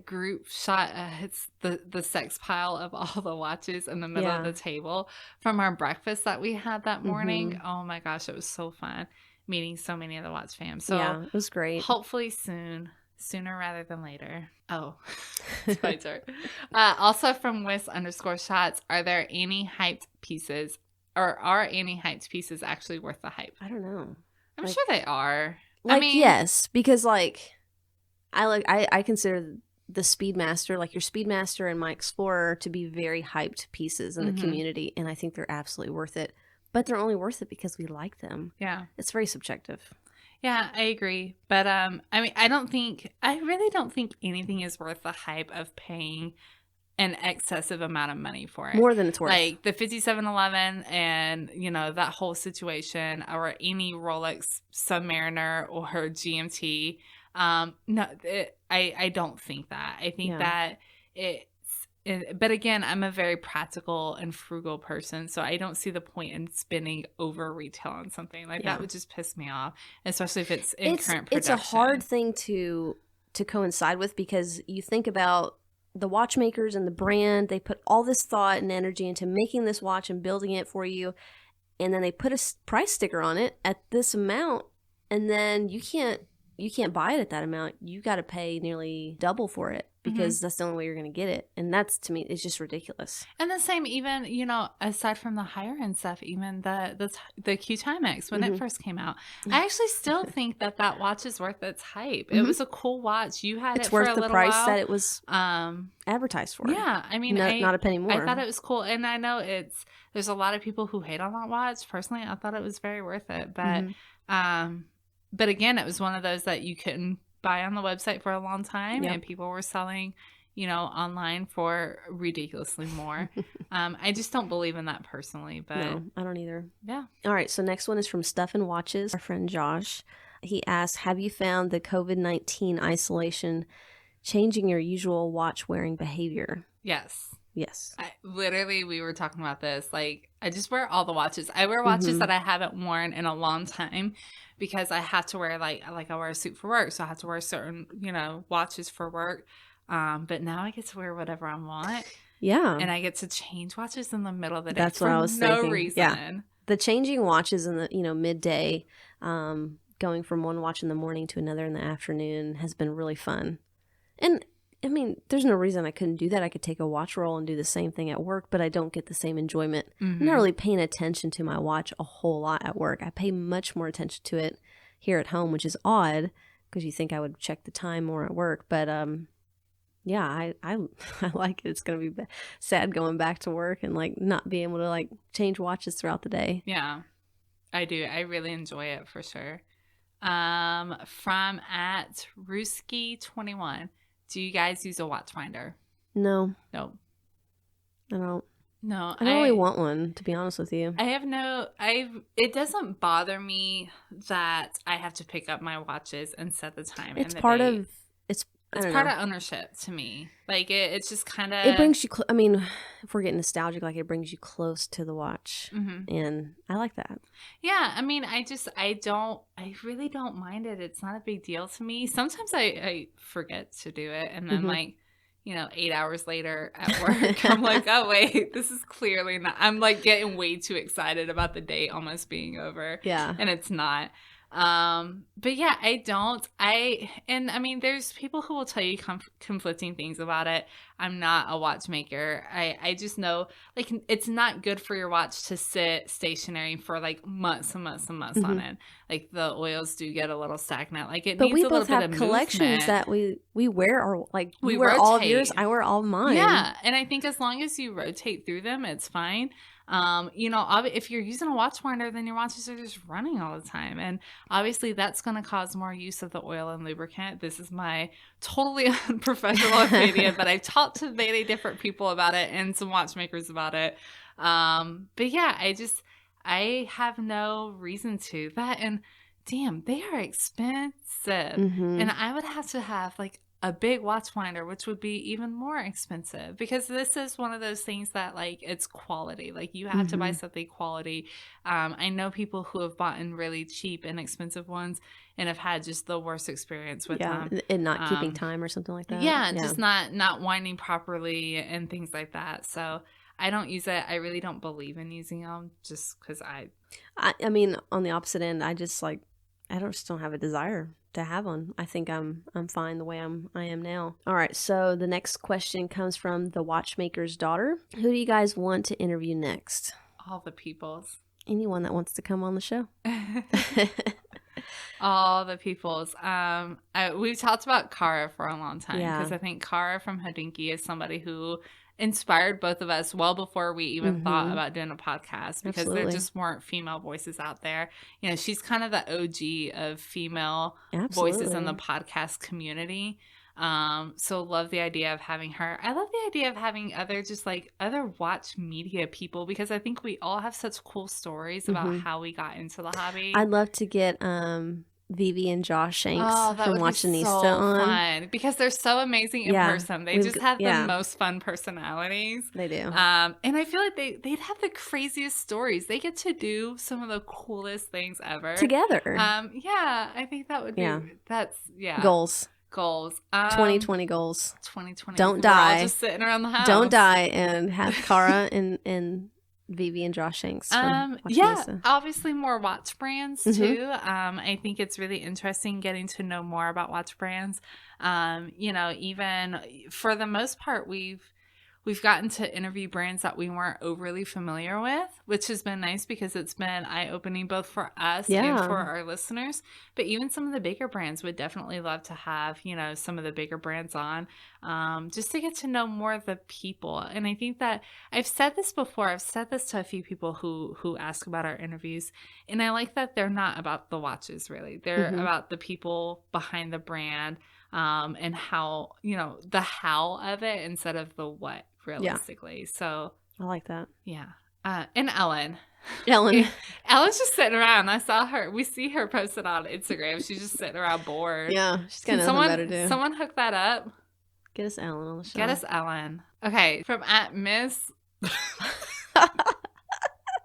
group shot. It's the sex pile of all the watches in the middle of the table from our breakfast that we had that morning. Oh my gosh. It was so fun meeting so many of the Watch fam. So yeah, it was great. Hopefully sooner rather than later. Oh, it's my turn. Also from Wiss_shots, are there any hyped pieces, or are any hyped pieces actually worth the hype? I don't know. I'm sure they are. Like, I mean, yes, because like I consider the Speedmaster, like your Speedmaster and my Explorer, to be very hyped pieces in the community, and I think they're absolutely worth it. But they're only worth it because we like them. Yeah, it's very subjective. Yeah, I agree. But I mean, I really don't think anything is worth the hype of paying an excessive amount of money for it. More than it's worth. Like the 5711 and, you know, that whole situation, or any Rolex Submariner or GMT. No, I don't think that. I think that but again, I'm a very practical and frugal person, so I don't see the point in spending over retail on something. Like that would just piss me off, especially if it's in current production. It's a hard thing to coincide with, because you think about the watchmakers and the brand. They put all this thought and energy into making this watch and building it for you, and then they put a price sticker on it at this amount, and then you can't buy it at that amount. You got to pay nearly double for it, because that's the only way you're going to get it. And that's, to me, it's just ridiculous. And the same, even, you know, aside from the higher end stuff, even the Q Timex, when it first came out, I actually still think that watch is worth its hype. It was a cool watch. You had it for a little while. It's worth the price that it was advertised for. Yeah. I mean, not a penny more. I thought it was cool. And I know there's a lot of people who hate on that watch. Personally, I thought it was very worth it. But again, it was one of those that you couldn't buy on the website for a long time, and people were selling, you know, online for ridiculously more. I just don't believe in that personally, but no, I don't either. Yeah. All right, so next one is from Stuff and Watches, our friend Josh. He asks, have you found the COVID-19 isolation changing your usual watch wearing behavior? Yes. Literally, we were talking about this. Like, I just wear all the watches. I wear watches that I haven't worn in a long time, because I have to wear like I wear a suit for work, so I have to wear certain, you know, watches for work. But now I get to wear whatever I want. Yeah. And I get to change watches in the middle of the day. That's what I was thinking. No reason. Yeah. The changing watches in the, you know, midday, going from one watch in the morning to another in the afternoon has been really fun. And I mean, there's no reason I couldn't do that. I could take a watch roll and do the same thing at work, but I don't get the same enjoyment. I'm not really paying attention to my watch a whole lot at work. I pay much more attention to it here at home, which is odd, because you think I would check the time more at work. But yeah, I like it. It's going to be sad going back to work and like not being able to like change watches throughout the day. Yeah, I do. I really enjoy it for sure. From at Ruski21. Do you guys use a watch finder? No. I don't. No. I don't really want one, to be honest with you. It doesn't bother me that I have to pick up my watches and set the time. It's part of ownership to me. Like it's just kind of. It brings you. I mean, if we're getting nostalgic, like it brings you close to the watch, and I like that. Yeah, I mean, I really don't mind it. It's not a big deal to me. Sometimes I forget to do it, and then like, you know, 8 hours later at work, I'm like, oh wait, this is clearly not. I'm like getting way too excited about the day almost being over. Yeah, and it's not. But yeah, I mean, there's people who will tell you conflicting things about it. I'm not a watchmaker. I just know, like, it's not good for your watch to sit stationary for like months and months and months on end. Like the oils do get a little stagnant. Like it needs a little bit of movement. But we both have collections that we wear, or like we wear all of yours. I wear all of mine. Yeah, and I think as long as you rotate through them, it's fine. You know, if you're using a watch finder, then your watches are just running all the time. And obviously that's going to cause more use of the oil and lubricant. This is my totally unprofessional opinion, but I've talked to many different people about it and some watchmakers about it. But yeah, I have no reason to that. And damn, they are expensive. And I would have to have like a big watch finder, which would be even more expensive, because this is one of those things that like it's quality. Like you have to buy something quality. I know people who have bought in really cheap and expensive ones and have had just the worst experience with them. And not keeping time or something like that. Yeah, just not winding properly and things like that. So I don't use it. I really don't believe in using them just because I mean, on the opposite end, I just don't have a desire to have one. I think I'm fine the way I am now. All right, so the next question comes from the watchmaker's daughter. Who do you guys want to interview next? All the peoples. Anyone that wants to come on the show. All the peoples. We've talked about Kara for a long time because I think Kara from Hodinkee is somebody who inspired both of us well before we even thought about doing a podcast, because there just weren't female voices out there. You know, she's kind of the OG of female voices in the podcast community. So love the idea of having her. I love the idea of having other watch media people, because I think we all have such cool stories about how we got into the hobby. I'd love to get Vivi and Josh Shanks from Watchinista on. Fun, because they're so amazing in person. They just have the most fun personalities. They do. And I feel like they'd have the craziest stories. They get to do some of the coolest things ever together. I think that would be goals. 2020 goals. 2020. Don't die. We're all just sitting around the house. Don't die, and have Kara and Vivi and Josh Shanks. Obviously more watch brands too. I think it's really interesting getting to know more about watch brands. Even for the most part, we've gotten to interview brands that we weren't overly familiar with, which has been nice because it's been eye-opening both for us and for our listeners. But even some of the bigger brands would definitely love to have, some of the bigger brands on, just to get to know more of the people. And I think that I've said this before. I've said this to a few people who ask about our interviews. And I like that they're not about the watches, really. They're about the people behind the brand, and how, the how of it instead of the what. Realistically. So I like that. Yeah. And Ellen. Ellen's just sitting around. I saw her. We see her posted on Instagram. She's just sitting around bored. Yeah. She's got nothing better to do. Someone hook that up. Get us Ellen on the show. Get us Ellen. Okay. From @Miss. All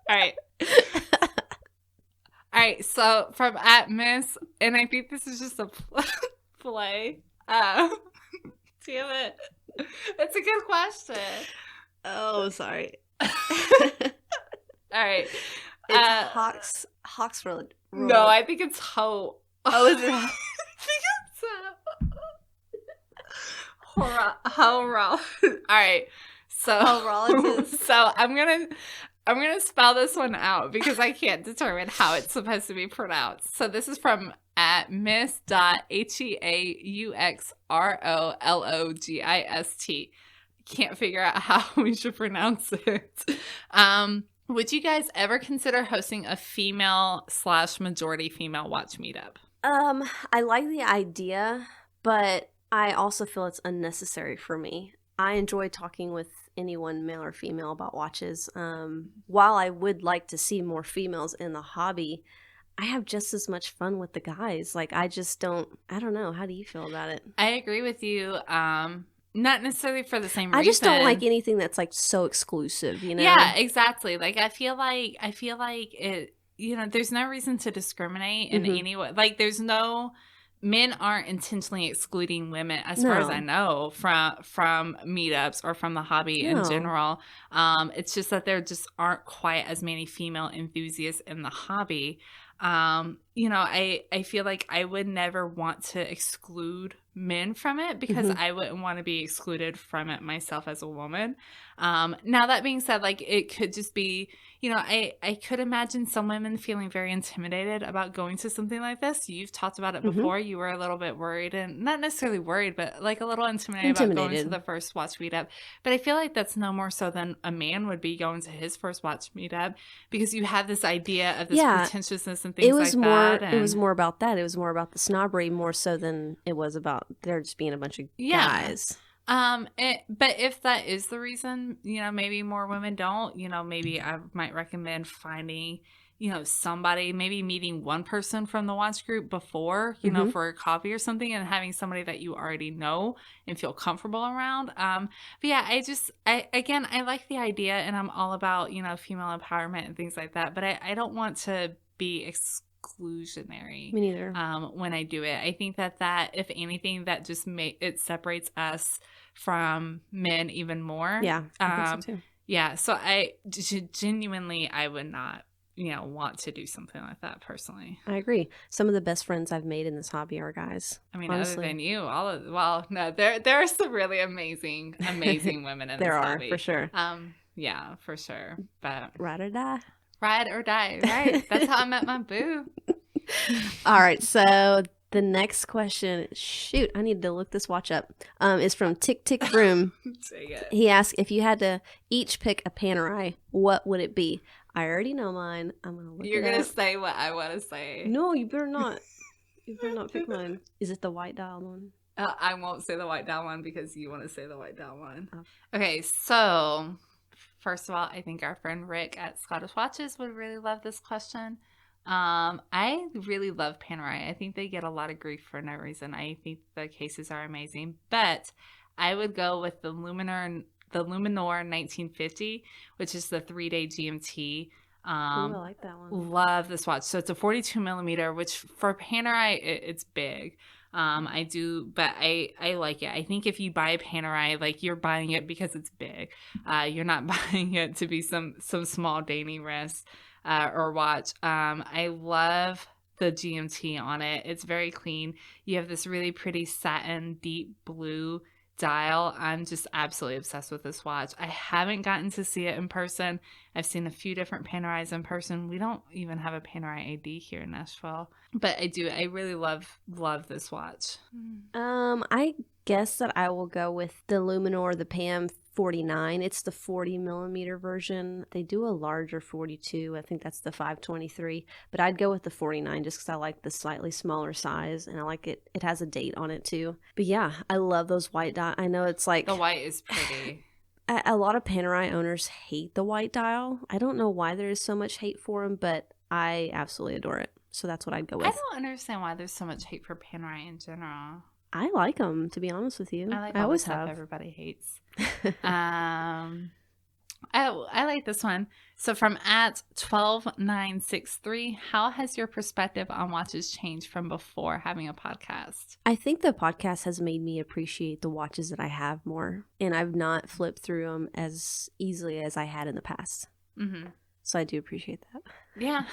right. All right. So from @Miss, and I think this is just a play. Damn it. It's a good question. Oh, sorry. All right. It's Hawks Road. No, I think it's Ho. Oh, is it? I think it's Ho. All right. So I'm gonna spell this one out because I can't determine how it's supposed to be pronounced. So this is from @miss.HEAXROLOGIST. Can't figure out how we should pronounce it. Would you guys ever consider hosting a female/majority female watch meetup? I like the idea, but I also feel it's unnecessary for me. I enjoy talking with anyone, male or female, about watches. While I would like to see more females in the hobby, I have just as much fun with the guys. Like, I don't know. How do you feel about it? I agree with you. Not necessarily for the same reason. I just don't like anything that's like so exclusive, Yeah, exactly. Like, I feel like it, there's no reason to discriminate in any way. Like, men aren't intentionally excluding women, as far as I know, from meetups or from the hobby in general. It's just that there just aren't quite as many female enthusiasts in the hobby. I feel like I would never want to exclude men from it because I wouldn't want to be excluded from it myself as a woman. Now, that being said, like, it could just be, I could imagine some women feeling very intimidated about going to something like this. You've talked about it before. You were a little bit worried, and not necessarily worried, but like a little intimidated about going to the first watch meetup. But I feel like that's no more so than a man would be going to his first watch meetup, because you have this idea of this pretentiousness and things like that. It was more about that. It was more about the snobbery more so than it was about there just being a bunch of guys. But if that is the reason, maybe more women don't, maybe I might recommend finding, somebody, maybe meeting one person from the watch group before, for a coffee or something, and having somebody that you already know and feel comfortable around. But yeah, I like the idea, and I'm all about, female empowerment and things like that, but I don't want to be exclusionary. Me neither. When I do it, I think that if anything, that just it separates us from men even more. Yeah, I think so too. Yeah, so I genuinely, I would not, want to do something like that personally. I agree. Some of the best friends I've made in this hobby are guys. I mean, honestly. Other than you, no, there are some really amazing women in this hobby. There are, for sure. Yeah, for sure. But ride or die. Ride or die, right? That's how I met my boo. All right, so the next question, shoot, I need to look this watch up, is from Tick Tick Broom. He asked, if you had to each pick a Panerai, what would it be? I already know mine. I'm going to look You're going to say what I want to say. No, you better not. You better not pick mine. Is it the white dial one? I won't say the white dial one because you want to say the white dial one. Oh. Okay, so first of all, I think our friend Rick at Scottish Watches would really love this question. I really love Panerai. I think they get a lot of grief for no reason. I think the cases are amazing, but I would go with the Luminor 1950, which is the 3-day GMT. I like that one. Love this watch. So it's a 42 millimeter, which for Panerai, it's big. I do, but I like it. I think if you buy a Panerai, like, you're buying it because it's big. You're not buying it to be some small dainty wrist or watch. I love the GMT on it. It's very clean. You have this really pretty satin deep blue dial. I'm just absolutely obsessed with this watch. I haven't gotten to see it in person. I've seen a few different Panerais in person. We don't even have a Panerai AD here in Nashville, but I do. I really love this watch. I guess that I will go with the Luminor, the PAM 49. It's the 40 millimeter version. They do a larger 42. I think that's the 523, but I'd go with the 49 just because I like the slightly smaller size, and I like it. It has a date on it too. But yeah, I love those white dial. I know it's like, the white is pretty. A lot of Panerai owners hate the white dial. I don't know why there is so much hate for them, but I absolutely adore it. So that's what I'd go with. I don't understand why there's so much hate for Panerai in general. I like them, to be honest with you. I always have. Everybody hates. I like this one. So from @12963, how has your perspective on watches changed from before having a podcast? I think the podcast has made me appreciate the watches that I have more, and I've not flipped through them as easily as I had in the past. Mm-hmm. So I do appreciate that. Yeah.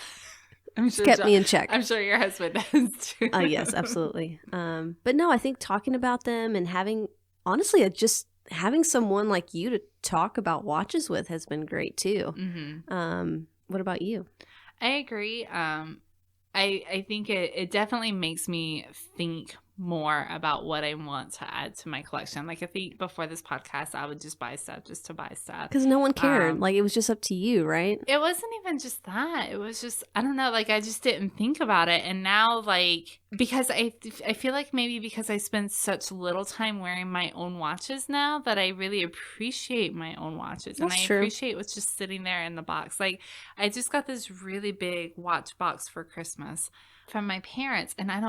It's kept me in check. I'm sure your husband does too. Yes, absolutely. But no, I think talking about them and honestly, just having someone like you to talk about watches with has been great too. Mm-hmm. What about you? I agree. I think it definitely makes me think more about what I want to add to my collection. Like, I think before this podcast, I would just buy stuff just to buy stuff. Because no one cared. Like, it was just up to you, right? It wasn't even just that. It was just, I don't know, like, I just didn't think about it. And now, like, because I feel like maybe because I spend such little time wearing my own watches now, that I really appreciate my own watches. That's and I true. appreciate what's just sitting there in the box. Like, I just got this really big watch box for Christmas from my parents, and I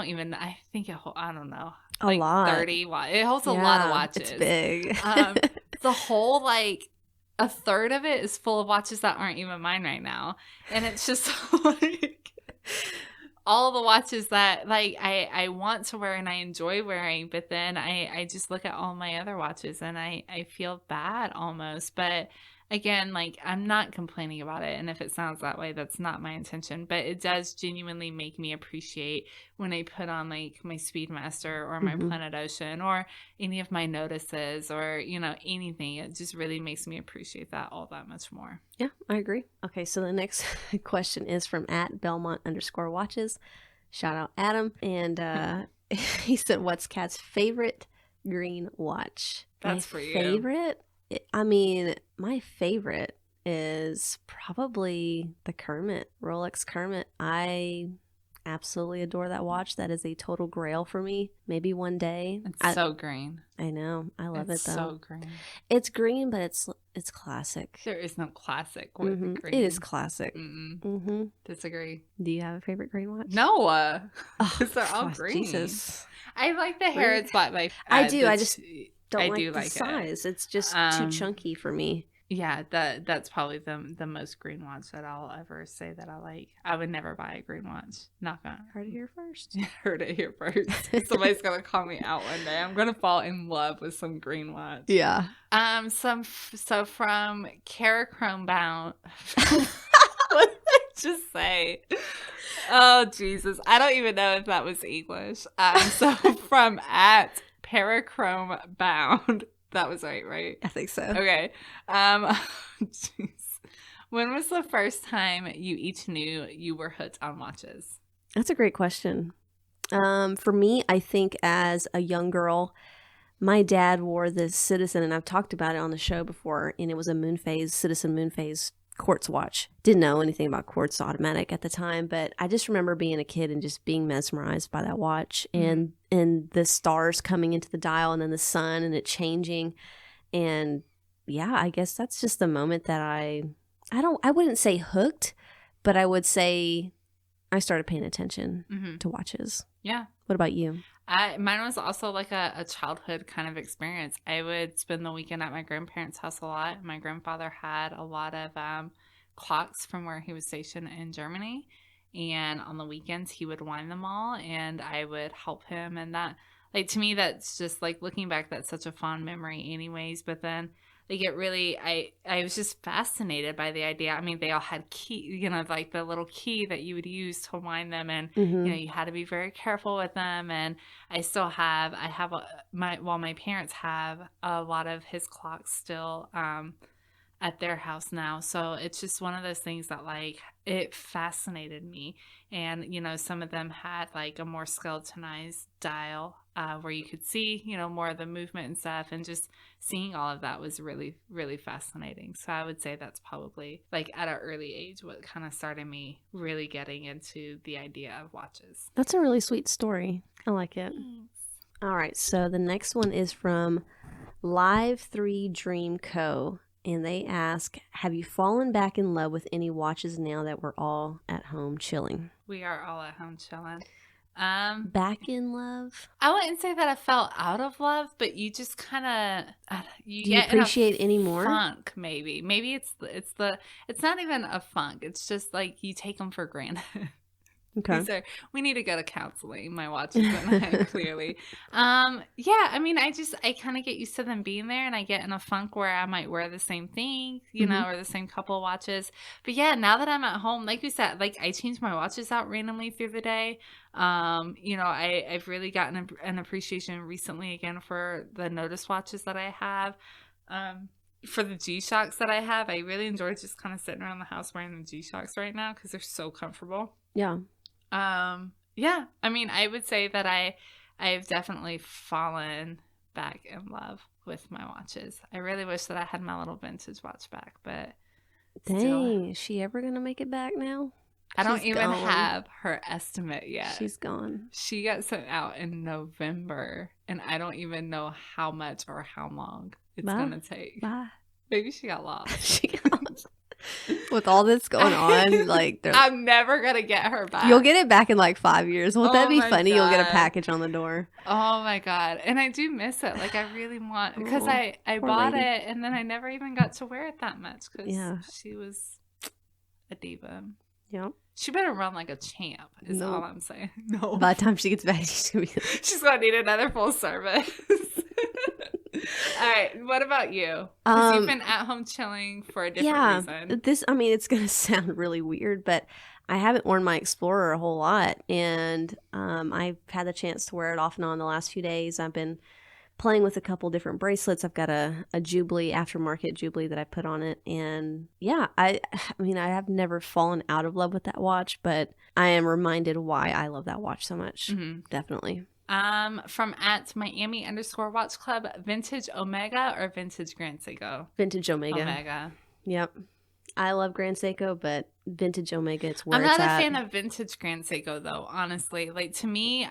think it holds, I don't know, like, a lot. 30 it holds a lot of watches. It's big. The whole, like, a third of it is full of watches that aren't even mine right now, and it's just like all the watches that, like, I want to wear and I enjoy wearing, but then I just look at all my other watches and I feel bad almost. But again, like, I'm not complaining about it, and if it sounds that way, that's not my intention, but it does genuinely make me appreciate when I put on, like, my Speedmaster or my Planet Ocean or any of my notices or, anything. It just really makes me appreciate that all that much more. Yeah, I agree. Okay, so the next question is from @Belmont_watches. Shout out Adam. And he said, what's Kat's favorite green watch? That's for you. Favorite? My favorite is probably the Kermit, Rolex Kermit. I absolutely adore that watch. That is a total grail for me. Maybe one day. It's so green. I know. I love it though. So green. It's green, but it's classic. There is no classic with green. It is classic. Disagree. Do you have a favorite green watch? No. Because they're all green. Jesus. I like the Harrods Black Life. I do. I just don't like the size. It's just too chunky for me. Yeah, that's probably the most green watch that I'll ever say that I like. I would never buy a green watch. Not gonna. Heard it here first. Heard it here first. Somebody's gonna call me out one day. I'm gonna fall in love with some green watch. Yeah. So from Carachrome Bound. What did I just say? Oh Jesus, I don't even know if that was English. So from at Parachrome Bound. That was right? I think so. Okay. Jeez. When was the first time you each knew you were hooked on watches? That's a great question. For me, I think as a young girl, my dad wore the Citizen, and I've talked about it on the show before, and it was a Citizen Moonphase quartz watch. Didn't know anything about quartz automatic at the time, but I just remember being a kid and just being mesmerized by that watch and the stars coming into the dial and then the sun and it changing. And yeah, I guess that's just the moment that I wouldn't say hooked, but I would say I started paying attention to watches. Yeah. What about you? Mine was also like a childhood kind of experience. I would spend the weekend at my grandparents' house a lot. My grandfather had a lot of clocks from where he was stationed in Germany. And on the weekends, he would wind them all, and I would help him. And that, like, to me, that's just, like, looking back, that's such a fond memory anyways. But then, like, it really, I was just fascinated by the idea. I mean, they all had key, like the little key that you would use to wind them. And, you had to be very careful with them. And my parents have a lot of his clocks still at their house now. So it's just one of those things that, like, it fascinated me. And, some of them had like a more skeletonized dial where you could see, more of the movement and stuff. And just seeing all of that was really, really fascinating. So I would say that's probably, like, at an early age what kind of started me really getting into the idea of watches. That's a really sweet story. I like it. All right. So the next one is from Live 3 Dream Co. And they ask, have you fallen back in love with any watches now that we're all at home chilling? We are all at home chilling. Back in love? I wouldn't say that I fell out of love, but you just kind of do you appreciate any more? Funk, maybe it's not even a funk. It's just like you take them for granted. Okay. We need to go to counseling, my watches and I, clearly. Yeah, I mean, I kind of get used to them being there, and I get in a funk where I might wear the same thing, or the same couple of watches. But yeah, now that I'm at home, like we said, like, I change my watches out randomly through the day. I've really gotten an appreciation recently again for the Notice watches that I have. For the G-Shocks that I have, I really enjoy just kind of sitting around the house wearing the G-Shocks right now because they're so comfortable. Yeah. Yeah, I mean, I would say that I've definitely fallen back in love with my watches. I really wish that I had my little vintage watch back, but dang, is she ever gonna make it back now? I don't even have her estimate yet. She's gone. She got sent out in November, and I don't even know how much or how long it's gonna take. Bye. Maybe she got lost. She got lost. With all this going on, like, I'm never gonna get her back. You'll get it back in like 5 years. Won't that be funny? God. You'll get a package on the door. Oh my God. And I do miss it. Like, I really want, because I bought it and then I never even got to wear it that much because she was a diva. Yep. She better run like a champ is all I'm saying. No. By the time she gets back, she's gonna need another full service. All right, what about you? Because you've been at home chilling for a different reason. It's going to sound really weird, but I haven't worn my Explorer a whole lot, and I've had the chance to wear it off and on the last few days. I've been playing with a couple different bracelets. I've got a Jubilee, aftermarket Jubilee that I put on it, and yeah, I have never fallen out of love with that watch, but I am reminded why I love that watch so much. Mm-hmm. Definitely. From at Miami_Watch Club, vintage Omega or vintage Grand Seiko? Vintage Omega. Omega. Yep. I love Grand Seiko, but vintage Omega, it's where I'm it's not at. a fan of vintage Grand Seiko, though, honestly. Like, to me,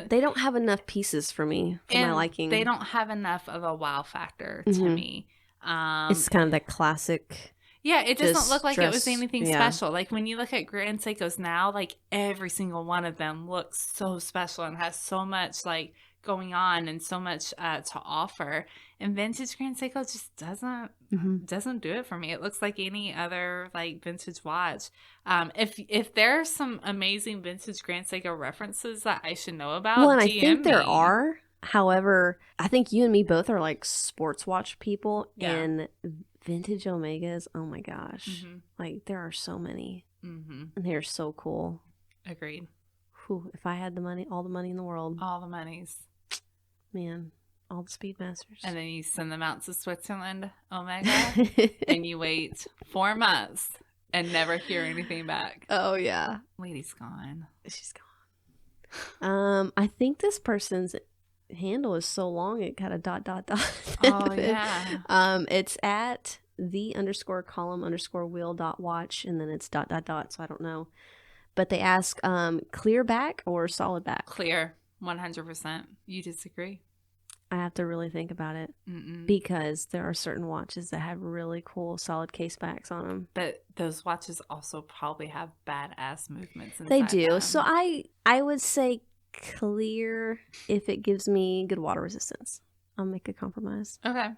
they don't have enough pieces for me, for my liking. They don't have enough of a wow factor to me. It's kind of that classic. Yeah, it doesn't look like it was anything yeah. special. Like, when you look at Grand Seikos now, like, every single one of them looks so special and has so much, like, going on and so much to offer. And vintage Grand Seiko just doesn't do it for me. It looks like any other, like, vintage watch. If there's some amazing vintage Grand Seiko references that I should know about, well, and DM I think there me. are. However, I think you and me both are like sports watch people, and vintage Omegas, oh my gosh. Like, there are so many. And they're so cool. Agreed. Whew, if I had the money, all the money in the world. All the monies. Man, all the Speedmasters. And then you send them out to Switzerland, Omega, and you wait 4 months and never hear anything back. Oh, yeah. Lady's gone. She's gone. I think this person's handle is so long it got a ... Oh, yeah. It's at _column_wheel.watch, and then it's ... So I don't know. But they ask clear back or solid back? Clear. 100%. You disagree? I have to really think about it because there are certain watches that have really cool solid case backs on them. But those watches also probably have badass movements inside They do. them. So I would say clear if it gives me good water resistance. I'll make a compromise. Okay.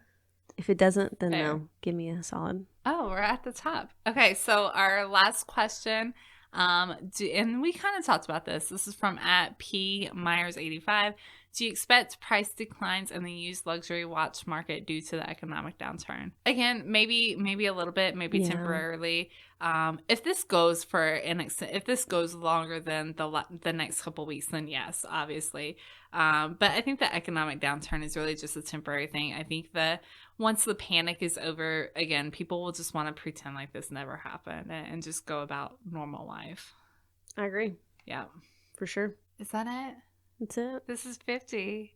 If it doesn't, then Fair. no. Give me a solid. Oh, we're at the top. Okay, so our last question. And we kind of talked about this. This is from @PMyers85. Do you expect price declines in the used luxury watch market due to the economic downturn? Again, maybe a little bit, maybe temporarily. If this goes if this goes longer than the next couple weeks, then yes, obviously. But I think the economic downturn is really just a temporary thing. I think that once the panic is over, again, people will just want to pretend like this never happened and just go about normal life. I agree. Yeah. For sure. Is that it? That's it. This is 50.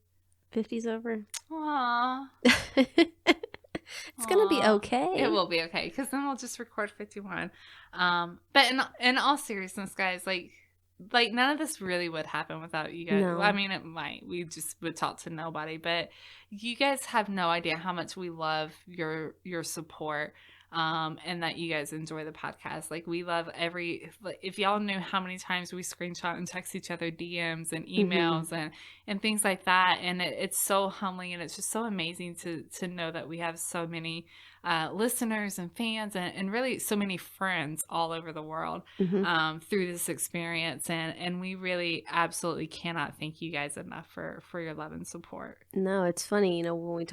50's over. Aww. It's going to be okay. It will be okay, because then we'll just record 51. But in all seriousness, guys, like none of this really would happen without you guys. No. I mean, it might. We just would talk to nobody. But you guys have no idea how much we love your support. And that you guys enjoy the podcast. Like, we love if y'all knew how many times we screenshot and text each other DMs and emails and things like that. And it's so humbling, and it's just so amazing to know that we have so many listeners and fans and really so many friends all over the world through this experience. And we really absolutely cannot thank you guys enough for your love and support. No, it's funny, when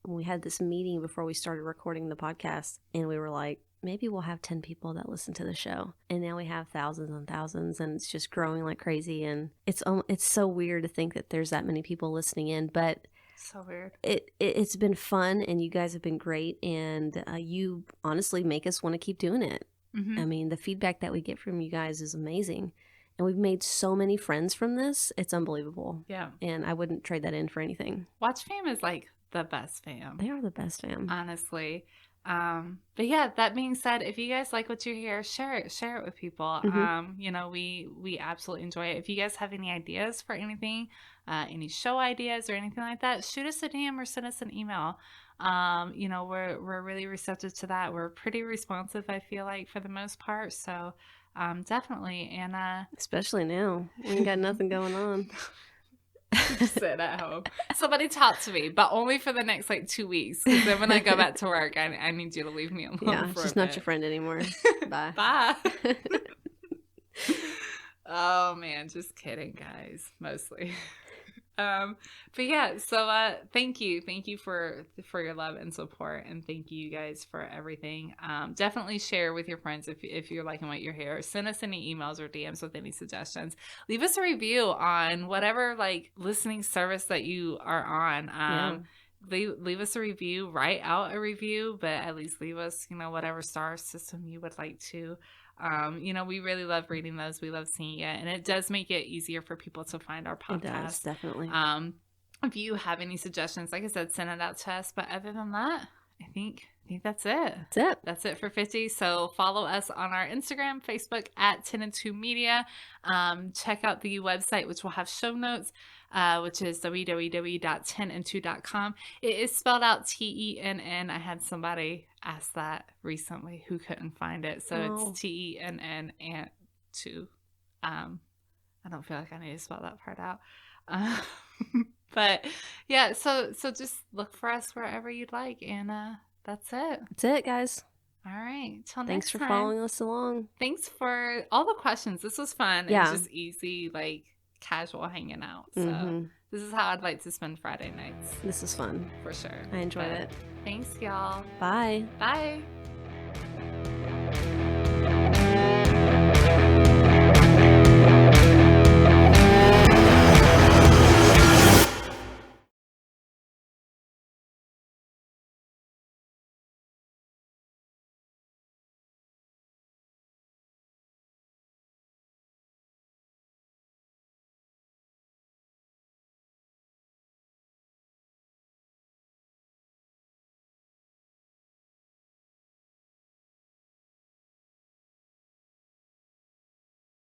we had this meeting before we started recording the podcast, and we were like, maybe we'll have 10 people that listen to the show. And now we have thousands and thousands, and it's just growing like crazy. And it's so weird to think that there's that many people listening in, but so weird. It's been fun, and you guys have been great, and you honestly make us want to keep doing it. I mean, the feedback that we get from you guys is amazing, and we've made so many friends from this. It's unbelievable. Yeah. And I wouldn't trade that in for anything. Watch fam is like the best fam. They are the best fam. Honestly. But yeah, that being said, if you guys like what you hear, share it with people. We absolutely enjoy it. If you guys have any ideas for anything, any show ideas or anything like that, shoot us a DM or send us an email. We're really receptive to that. We're pretty responsive, I feel like, for the most part. So, definitely. And, especially now, we ain't got nothing going on. Sit at home. Somebody talk to me, but only for the next 2 weeks. Because then when I go back to work, I need you to leave me alone. Yeah, she's not your friend anymore. Bye. Bye. Oh man, just kidding, guys. Mostly. But yeah, so thank you for your love and support, and thank you guys for everything. Definitely share with your friends if you're liking what you hear. Send us any emails or DMs with any suggestions. Leave us a review on whatever listening service that you are on. Leave us a review, write out a review, but at least leave us whatever star system you would like to. We really love reading those. We love seeing it, and it does make it easier for people to find our podcast. It does, definitely. If you have any suggestions, like I said, send it out to us. But other than that, I think I think that's it. That's it for 50. So follow us on our Instagram, Facebook at Tenn Two Media. Check out the website, which will have show notes, which is www.tennand2.com. It is spelled out TENN. I had somebody ask that recently who couldn't find it. So it's TENN and 2. I don't feel like I need to spell that part out. But yeah, so just look for us wherever you'd like, and that's it. That's it, guys. All right. Till next time. Thanks for following us along. Thanks for all the questions. This was fun. Yeah. And just easy, like casual hanging out. So this is how I'd like to spend Friday nights. This is fun. For sure. I enjoyed it. Thanks, y'all. Bye. Bye.